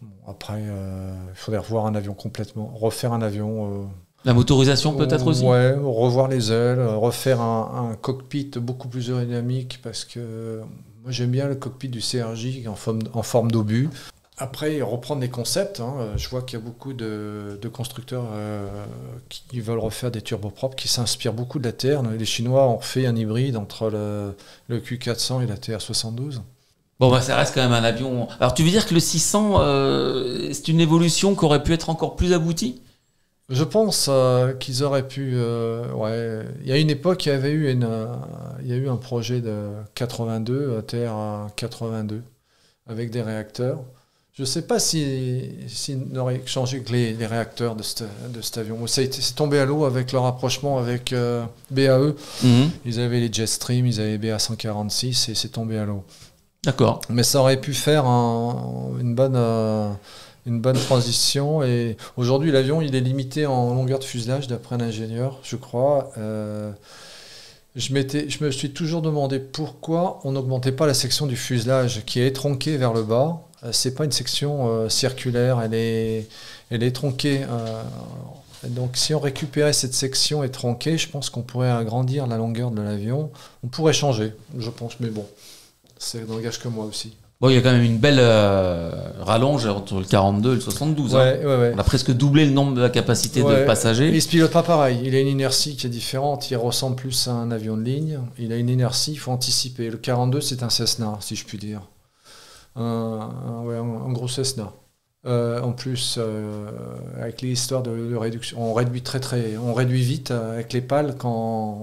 Bon, après, il faudrait refaire un avion. La motorisation peut-être aussi. Ouais, revoir les ailes, refaire un cockpit beaucoup plus aérodynamique parce que moi j'aime bien le cockpit du CRJ en forme d'obus. Après, reprendre les concepts. Hein. Je vois qu'il y a beaucoup de constructeurs qui veulent refaire des turboprops, qui s'inspirent beaucoup de la TR. Les Chinois ont fait un hybride entre le Q400 et la TR72. Bon, ça reste quand même un avion. Alors, tu veux dire que le 600, c'est une évolution qui aurait pu être encore plus aboutie? Je pense qu'ils auraient pu... Il y a une époque, il y a eu un projet de 82, TR 82, avec des réacteurs. Je ne sais pas s'ils n'auraient changé que les réacteurs de cet avion. C'est tombé à l'eau avec le rapprochement avec BAE. Ils avaient les Jetstream, ils avaient BA146 et c'est tombé à l'eau. D'accord. Mais ça aurait pu faire une bonne transition. Et aujourd'hui, l'avion, il est limité en longueur de fuselage, d'après l'ingénieur, je crois. Je me suis toujours demandé pourquoi on n'augmentait pas la section du fuselage qui est tronquée vers le bas. C'est pas une section circulaire, elle est tronquée. Donc si on récupérait cette section et tronquée, je pense qu'on pourrait agrandir la longueur de l'avion. On pourrait changer, je pense, mais bon, c'est n'engage que moi aussi. Bon, il y a quand même une belle rallonge entre le 42 et le 72. Ouais. On a presque doublé le nombre de la capacité de passagers. Il ne se pilote pas pareil. Il a une inertie qui est différente. Il ressemble plus à un avion de ligne. Il a une inertie, il faut anticiper. Le 42, c'est un Cessna, si je puis dire. Un gros Cessna. En plus, avec l'histoire de réduction, on réduit vite avec les pales.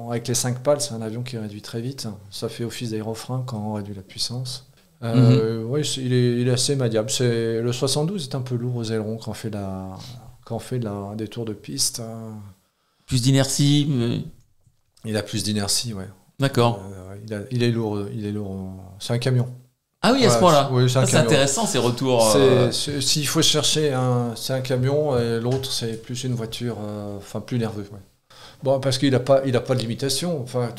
Avec les 5 pales, c'est un avion qui réduit très vite. Ça fait office d'aérofrein quand on réduit la puissance. Oui, il est assez maniable. Le 72 est un peu lourd aux ailerons quand on fait des tours de piste. Plus d'inertie. Il a plus d'inertie, ouais. D'accord. Il est lourd. C'est un camion. Ah oui, à ce point-là. Oui, c'est intéressant ces retours. S'il faut chercher, c'est un camion et l'autre c'est plus une voiture, plus nerveux. Ouais. Bon, parce qu'il n'a pas de limitation. Enfin,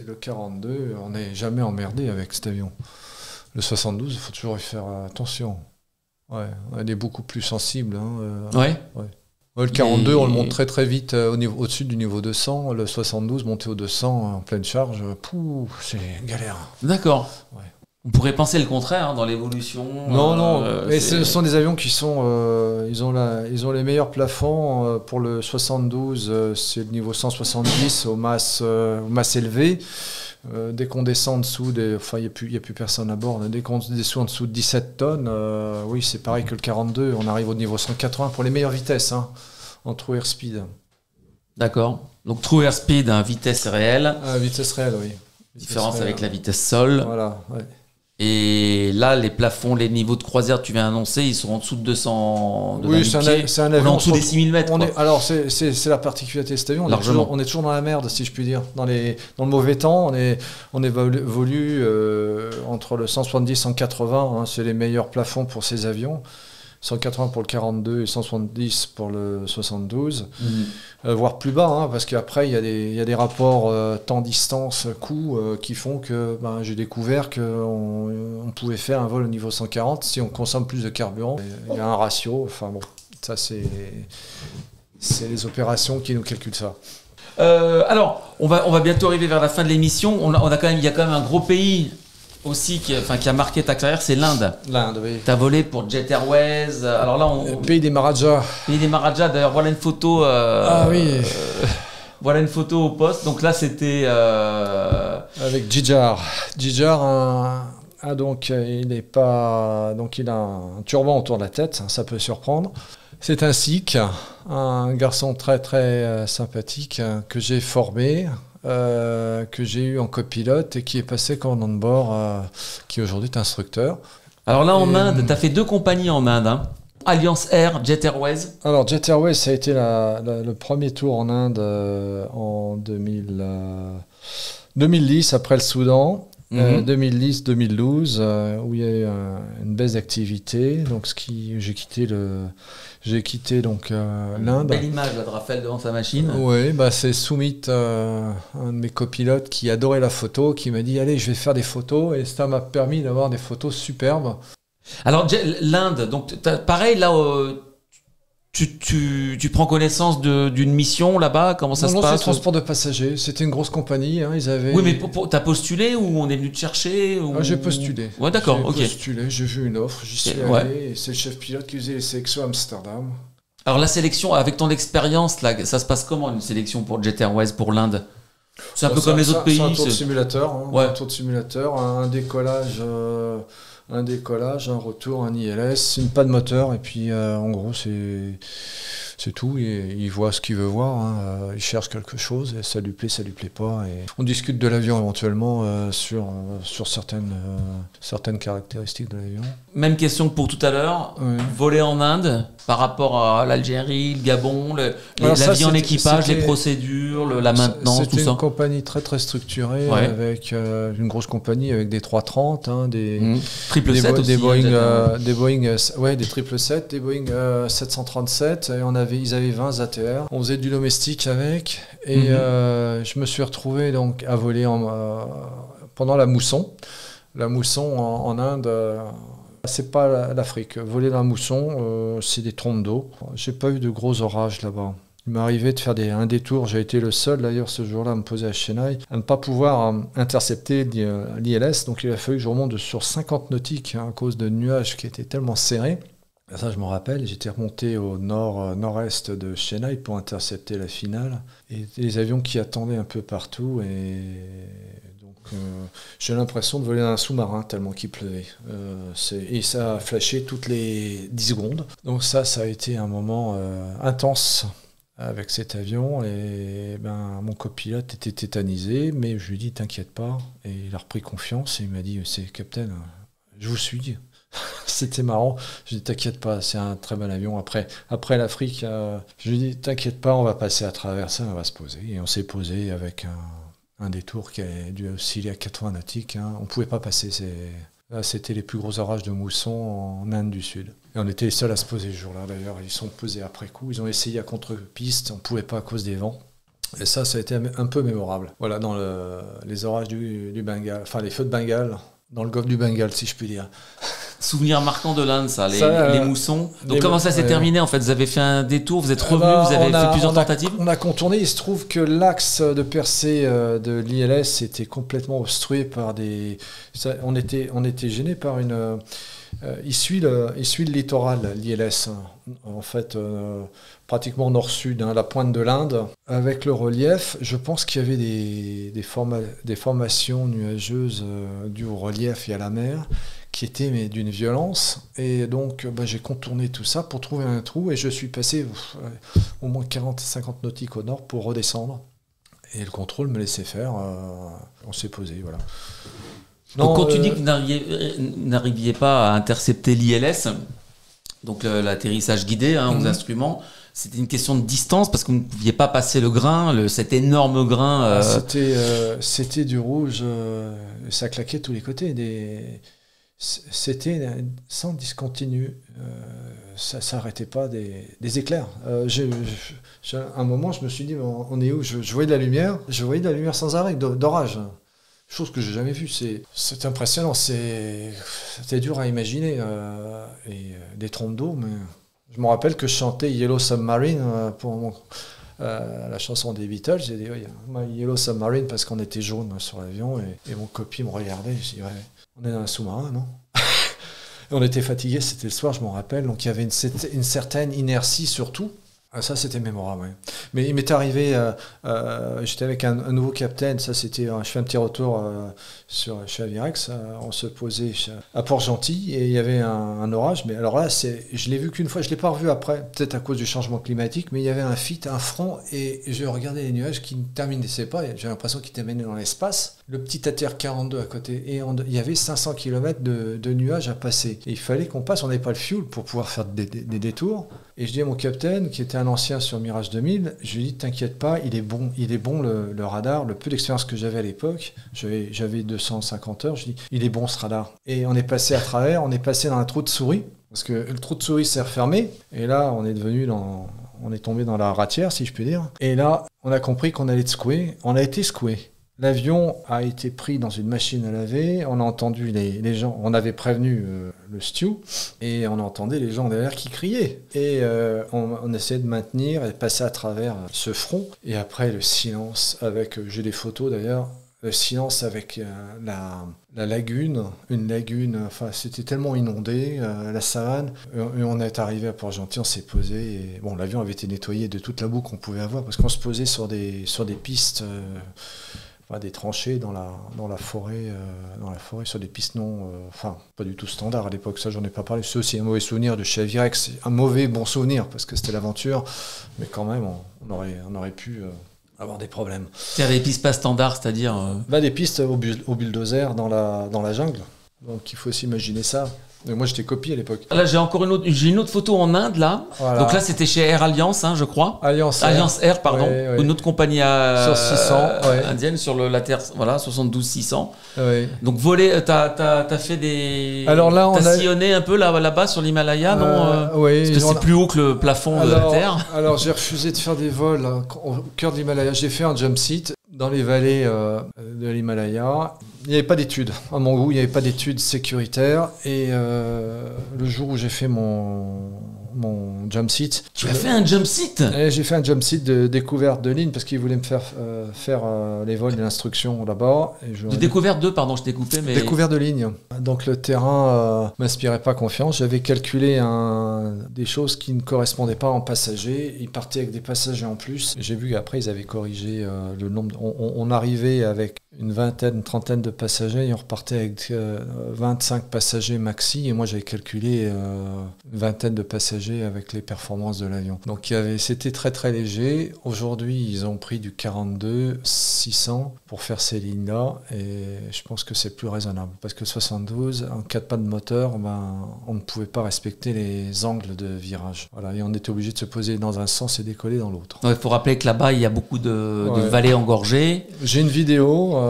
le 42, on n'est jamais emmerdé avec cet avion. Le 72, il faut toujours y faire attention. Ouais, on est beaucoup plus sensible. Ouais. Le 42, on le monte très très vite au-dessus du niveau 200. Le 72, monter au 200 en pleine charge, c'est galère. D'accord. Ouais. On pourrait penser le contraire dans l'évolution. Non. Mais ce sont des avions qui sont, ils ont les meilleurs plafonds pour le 72. C'est le niveau 170 aux masses élevées. Dès qu'on descend en dessous, il n'y a plus personne à bord. Dès qu'on descend en dessous de 17 tonnes, oui, c'est pareil que le 42. On arrive au niveau 180 pour les meilleures vitesses, en true airspeed. D'accord. Donc true airspeed, vitesse réelle. Vitesse réelle, oui. Différence avec la vitesse sol. Voilà, ouais. Et là, les plafonds, les niveaux de croisière que tu viens d'annoncer, ils sont en dessous de 200 de oui, c'est un avion. En dessous des 6000 mètres. Alors, c'est la particularité de cet avion. On est toujours dans la merde, si je puis dire. Dans le mauvais temps, on évolue entre le 170 et 180. C'est les meilleurs plafonds pour ces avions. 180 pour le 42 et 170 pour le 72, voire plus bas, parce qu'après il y a des rapports temps-distance, coût qui font que j'ai découvert qu'on pouvait faire un vol au niveau 140 si on consomme plus de carburant. Il y a un ratio, ça c'est les opérations qui nous calculent ça. Alors, on va bientôt arriver vers la fin de l'émission. Il y a quand même un gros pays aussi qui a marqué ta carrière, c'est l'Inde. L'Inde, oui. Tu as volé pour Jet Airways. Alors là, pays des Maharajas. Pays des Maharajas. D'ailleurs, voilà une photo. Oui. Voilà une photo au poste. Donc là, c'était avec Jijar. Jijar, donc il a un turban autour de la tête. Ça peut surprendre. C'est un Sikh, un garçon très très sympathique que j'ai formé. Que j'ai eu en copilote et qui est passé commandant de bord, qui aujourd'hui est instructeur. Alors là, en Inde, tu as fait 2 compagnies en Inde. Alliance Air, Jet Airways. Alors Jet Airways, ça a été le premier tour en Inde en 2010, après le Soudan. 2010-2012, où il y a eu une baisse d'activité. Donc j'ai quitté l'Inde. Belle image là, de Raphaël devant sa machine. Oui, c'est Soumit, un de mes copilotes qui adorait la photo, qui m'a dit allez, je vais faire des photos, et ça m'a permis d'avoir des photos superbes. Alors l'Inde, donc pareil là. Tu prends connaissance d'une mission là-bas? Comment ça se passe? C'est transport de passagers. C'était une grosse compagnie. Ils avaient... Oui, mais t'as postulé ou on est venu te chercher ou... J'ai postulé. Ouais, d'accord, ok. J'ai postulé, j'ai vu une offre, j'y suis allé. Et c'est le chef pilote qui faisait les sélections à Amsterdam. Alors la sélection, avec ton expérience, là, ça se passe comment une sélection pour Jet Airways pour l'Inde? C'est un peu comme les autres pays. C'est un tour de simulateur. Un tour de simulateur, un décollage... un retour, un ILS, pas de moteur, et puis en gros C'est tout, il voit ce qu'il veut voir, hein. Il cherche quelque chose, et ça lui plaît pas. Et on discute de l'avion éventuellement sur certaines caractéristiques de l'avion. Même question que pour tout à l'heure. Oui. Voler en Inde, par rapport à l'Algérie, le Gabon, la vie en équipage, les procédures, la maintenance, tout ça. C'était une compagnie très très structurée, avec une grosse compagnie avec des 330, hein, des 777 aussi, des Boeing, des Boeing, des 777, des Boeing 737, et ils avaient 20 ATR. On faisait du domestique avec, et je me suis retrouvé donc à voler pendant la mousson. La mousson en Inde. C'est pas l'Afrique. Voler dans la mousson, c'est des trompes d'eau. J'ai pas eu de gros orages là-bas. Il m'est arrivé de faire un détour. J'ai été le seul d'ailleurs ce jour-là à me poser à Chennai, à ne pas pouvoir intercepter l'ILS. Donc il a fallu que je remonte sur 50 nautiques, hein, à cause de nuages qui étaient tellement serrés. Et ça, je me rappelle, j'étais remonté au nord-est de Chennai pour intercepter la finale. Et les avions qui attendaient un peu partout. J'ai l'impression de voler dans un sous-marin tellement qu'il pleuvait. Et ça a flashé toutes les 10 secondes. Donc ça a été un moment intense avec cet avion. Et mon copilote était tétanisé, mais je lui ai dit t'inquiète pas. Et il a repris confiance et il m'a dit c'est Captain, je vous suis. C'était marrant. Je lui ai dit t'inquiète pas, c'est un très bon avion. Après l'Afrique, je lui ai dit t'inquiète pas, on va passer à travers ça, on va se poser. Et on s'est posé avec un détour qui a dû osciller à 80 nautiques. Hein. On ne pouvait pas passer. Là, c'était les plus gros orages de mousson en Inde du Sud. Et on était les seuls à se poser ce jour-là, d'ailleurs. Ils sont posés après coup. Ils ont essayé à contre-piste. On ne pouvait pas à cause des vents. Et ça a été un peu mémorable. Voilà, dans les orages du Bengale, enfin les feux de Bengale, dans le golfe du Bengale, si je puis dire. Souvenir marquant de l'Inde, les moussons. Donc comment ça s'est terminé en fait? Vous avez fait un détour, vous êtes revenu, vous avez fait plusieurs tentatives? On a contourné. Il se trouve que l'axe de percée de l'ILS était complètement obstrué par on était gêné par une. Il suit le littoral, l'ILS. En fait, pratiquement nord-sud, hein, la pointe de l'Inde. Avec le relief, je pense qu'il y avait des formations nuageuses dues au relief et à la mer, qui était d'une violence. Et donc, j'ai contourné tout ça pour trouver un trou, et je suis passé au moins 40-50 nautiques au nord pour redescendre. Et le contrôle me laissait faire. On s'est posé, voilà. Donc, quand tu dis que vous n'arriviez pas à intercepter l'ILS, donc l'atterrissage guidé aux instruments, c'était une question de distance parce que vous ne pouviez pas passer le grain, cet énorme grain. C'était du rouge, ça claquait de tous les côtés. C'était sans discontinu, ça n'arrêtait pas des éclairs. À un moment, je me suis dit, on est où? Je voyais de la lumière sans arrêt, d'orage. Chose que j'ai jamais vue. C'est impressionnant, c'était dur à imaginer. Et des trompes d'eau, mais je me rappelle que je chantais Yellow Submarine pour la chanson des Beatles. J'ai dit Yellow Submarine parce qu'on était jaune sur l'avion, et mon copie me regardait. Je dis on est dans un sous-marin, non? Et on était fatigués, c'était le soir, je m'en rappelle, donc il y avait une certaine inertie surtout. Ça, c'était mémorable, oui. Mais il m'est arrivé, j'étais avec un nouveau capitaine, ça c'était, je fais un petit retour chez Avirex, on se posait à Port-Gentil, et il y avait un orage, mais alors là, je l'ai vu qu'une fois, je ne l'ai pas revu après, peut-être à cause du changement climatique, mais il y avait un front, et je regardais les nuages qui ne terminaient pas, et j'ai l'impression qu'ils terminaient dans l'espace, le petit ATR 42 à côté, et il y avait 500 km de nuages à passer, et il fallait qu'on passe, on n'avait pas le fuel pour pouvoir faire des détours, et je dis à mon capitaine, qui était un ancien sur Mirage 2000, je lui dis t'inquiète pas, il est bon le radar, le peu d'expérience que j'avais à l'époque, j'avais 250 heures, je dis il est bon ce radar. Et on est passé à travers, on est passé dans un trou de souris, parce que le trou de souris s'est refermé, et là on est tombé dans la ratière si je puis dire, et là on a compris qu'on allait être secoué, on a été secoué. L'avion a été pris dans une machine à laver, on a entendu les gens, on avait prévenu le stew, et on entendait les gens derrière qui criaient. Et on essayait de maintenir et de passer à travers ce front. Et après le silence, j'ai des photos d'ailleurs, le silence avec la lagune, une lagune, enfin c'était tellement inondé, la savane. Et on est arrivé à Port-Gentil, on s'est posé, et bon, l'avion avait été nettoyé de toute la boue qu'on pouvait avoir, parce qu'on se posait sur des pistes... des tranchées dans la forêt sur des pistes pas du tout standard à l'époque, ça j'en ai pas parlé. C'est aussi un mauvais souvenir de chez Avirex, un mauvais bon souvenir parce que c'était l'aventure, mais quand même on aurait pu avoir des problèmes. C'est-à-dire des pistes pas standards, c'est-à-dire des pistes au bulldozer dans la jungle, donc il faut s'imaginer ça. Mais moi j'étais copié à l'époque. Là j'ai une autre photo en Inde là. Voilà. Donc là c'était chez Air Alliance, je crois. Alliance Air, pardon. Ouais. Une autre compagnie sur 600, indienne sur la Terre, voilà, 72-600. Ouais. Donc t'as fait des. Alors là t'as sillonné un peu là-bas sur l'Himalaya, non Oui. Parce que c'est plus haut que le plafond de la Terre. Alors j'ai refusé de faire des vols au cœur de l'Himalaya. J'ai fait un jump seat dans les vallées de l'Himalaya. Il n'y avait pas d'études. À mon goût, il n'y avait pas d'études sécuritaires. Et le jour où j'ai fait mon jump seat... Tu as fait un jump seat? J'ai fait un jump seat de découverte de ligne parce qu'ils voulaient me faire les vols de l'instruction là-bas. De découverte de, pardon, je t'ai coupé, mais... Découverte de ligne. Donc le terrain m'inspirait pas confiance. J'avais calculé des choses qui ne correspondaient pas en passagers. Ils partaient avec des passagers en plus. J'ai vu qu'après, ils avaient corrigé le nombre... On arrivait avec une trentaine de passagers et on repartait avec 25 passagers maxi. Et moi, j'avais calculé une vingtaine de passagers avec les performances de l'avion. Donc c'était très très léger. Aujourd'hui, ils ont pris du 42-600 pour faire ces lignes-là. Et je pense que c'est plus raisonnable. Parce que 72, en cas de panne de moteur, on ne pouvait pas respecter les angles de virage. Voilà, et on était obligé de se poser dans un sens et décoller dans l'autre. Il faut rappeler que là-bas, il y a beaucoup de vallées engorgées. J'ai une vidéo.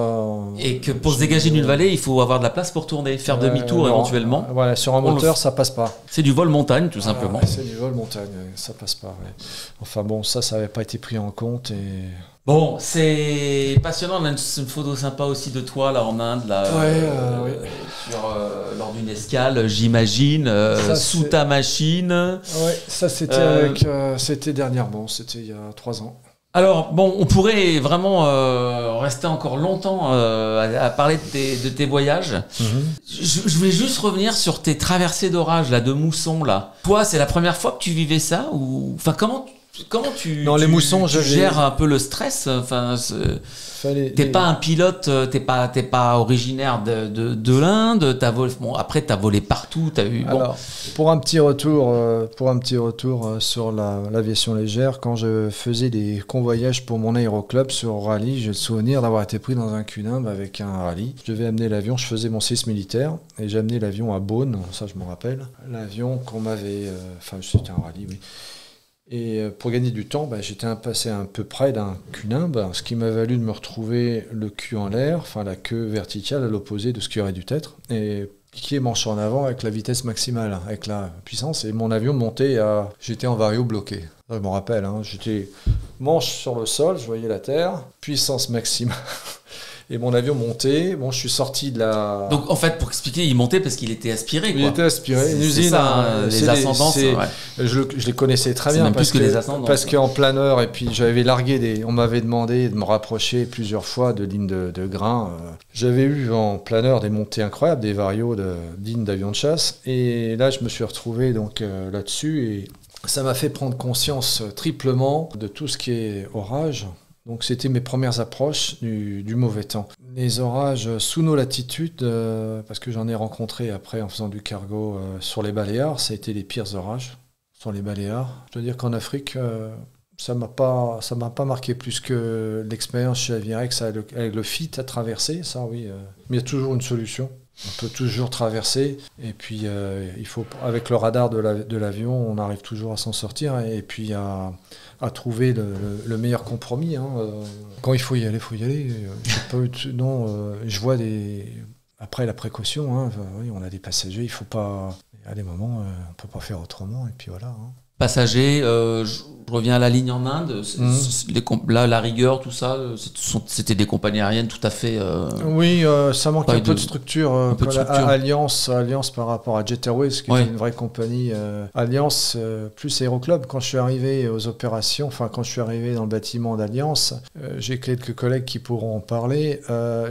Et que pour se dégager d'une vallée, il faut avoir de la place pour tourner, faire demi-tour éventuellement. Voilà, sur un moteur, ça passe pas. C'est du vol montagne, tout simplement. C'est du vol montagne, ça passe pas. Ouais. Enfin bon, ça n'avait pas été pris en compte. Bon, c'est passionnant. On a une photo sympa aussi de toi là en Inde, là, lors d'une escale, j'imagine, sous ta machine. Ouais, ça c'était dernièrement, c'était il y a 3 ans. Alors, bon, on pourrait vraiment rester encore longtemps à parler de tes voyages. Mm-hmm. Je voulais juste revenir sur tes traversées d'orage, là, de mousson, là. Toi, c'est la première fois que tu vivais ça ou... Enfin, comment tu gères un peu le stress? Enfin, t'es pas un pilote, t'es pas originaire de l'Inde. Après, t'as volé partout. T'as eu. Bon. Alors, pour un petit retour sur l'aviation légère, quand je faisais des convoyages pour mon aéroclub sur rallye, j'ai le souvenir d'avoir été pris dans un cunimbe avec un rallye. Je devais amener l'avion, je faisais mon service militaire et j'ai amené l'avion à Beaune, ça je me rappelle. L'avion qu'on m'avait, c'était un rallye, oui. Et pour gagner du temps, j'étais passé un peu près d'un cunimbe, ce qui m'a valu de me retrouver le cul en l'air, enfin la queue verticale à l'opposé de ce qui aurait dû être, et piquer manche en avant avec la vitesse maximale, avec la puissance, et mon avion montait j'étais en vario bloqué. Je me rappelle, j'étais manche sur le sol, je voyais la terre, puissance maximale. Et mon avion montait. Bon, je suis sorti de la... Donc, en fait, pour expliquer, il montait parce qu'il était aspiré, quoi. Il était aspiré. Une usine, ça, les ascendances, je les connaissais très bien. Même plus que les ascendances. Parce qu'en planeur, et puis j'avais largué on m'avait demandé de me rapprocher plusieurs fois de lignes de grain. J'avais eu en planeur des montées incroyables, des varios de lignes d'avions de chasse. Et là, je me suis retrouvé donc là-dessus. Et ça m'a fait prendre conscience triplement de tout ce qui est orage. Donc c'était mes premières approches du mauvais temps. Les orages sous nos latitudes, parce que j'en ai rencontré après en faisant du cargo sur les Baléares, ça a été les pires orages sur les Baléares. Je dois dire qu'en Afrique, ça m'a pas marqué plus que l'expérience chez Avirex avec le FIT à traverser, ça oui. Mais il y a toujours une solution. On peut toujours traverser et puis il faut, avec le radar de l'avion, on arrive toujours à s'en sortir et puis à trouver le meilleur compromis. Quand il faut y aller, il faut y aller. Je vois après la précaution, oui, on a des passagers, il faut pas... À des moments, on peut pas faire autrement et puis voilà. Passagers, je reviens à la ligne en Inde, là, la rigueur, tout ça, c'était des compagnies aériennes tout à fait... Oui, ça manque un peu de structure. Alliance par rapport à Jet Airways, qui est une vraie compagnie. Alliance plus Aéroclub. Quand je suis arrivé aux opérations, quand je suis arrivé dans le bâtiment d'Alliance, j'ai quelques collègues qui pourront en parler.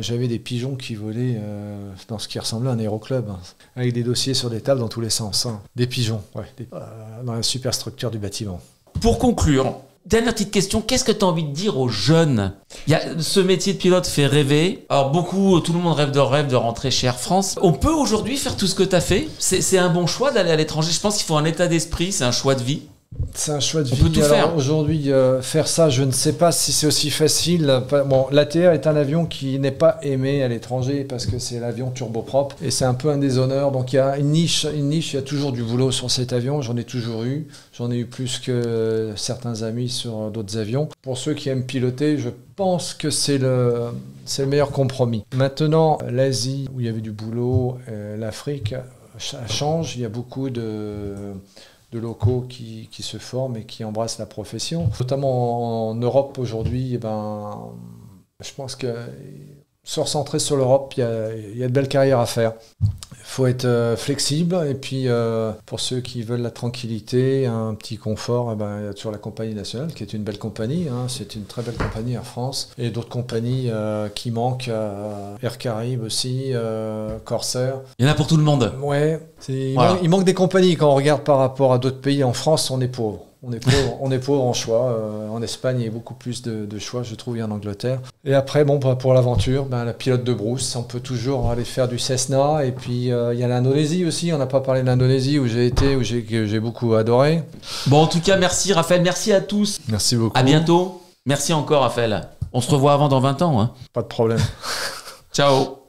J'avais des pigeons qui volaient dans ce qui ressemblait à un aéroclub, avec des dossiers sur des tables dans tous les sens. Des pigeons, dans la superstructure du bâtiment. Pour conclure, Dernière petite question, qu'est-ce que tu as envie de dire aux jeunes? Ce métier de pilote fait rêver. Alors tout le monde rêve de rentrer chez Air France. On peut aujourd'hui faire tout ce que tu as fait? C'est un bon choix d'aller à l'étranger? Je pense qu'il faut un état d'esprit, c'est un choix de vie. C'est un choix de vie. On peut tout faire. Aujourd'hui, faire ça, je ne sais pas si c'est aussi facile. Bon, l'ATR est un avion qui n'est pas aimé à l'étranger parce que c'est l'avion turboprop et c'est un peu un déshonneur. Donc il y a une niche, il y a toujours du boulot sur cet avion. J'en ai toujours eu. J'en ai eu plus que certains amis sur d'autres avions. Pour ceux qui aiment piloter, je pense que c'est le meilleur compromis. Maintenant, l'Asie, où il y avait du boulot, l'Afrique, ça change. Il y a beaucoup de locaux qui se forment et qui embrassent la profession. Notamment en Europe aujourd'hui, je pense que se recentrer sur l'Europe, il y a de belles carrières à faire. Il faut être flexible et puis pour ceux qui veulent la tranquillité, un petit confort, il y a toujours la compagnie nationale qui est une belle compagnie. C'est une très belle compagnie Air France et d'autres compagnies qui manquent, Air Caraïbes aussi, Corsair. Il y en a pour tout le monde. Ouais, il manque des compagnies quand on regarde par rapport à d'autres pays. En France, on est pauvre. On est pauvre en choix. En Espagne, il y a beaucoup plus de choix, je trouve, en Angleterre. Et après, pour l'aventure, la pilote de brousse, on peut toujours aller faire du Cessna. Et puis, il y a l'Indonésie aussi. On n'a pas parlé de l'Indonésie où j'ai été, où j'ai beaucoup adoré. Bon, en tout cas, merci Raphaël. Merci à tous. Merci beaucoup. À bientôt. Merci encore, Raphaël. On se revoit avant dans 20 ans. Pas de problème. Ciao.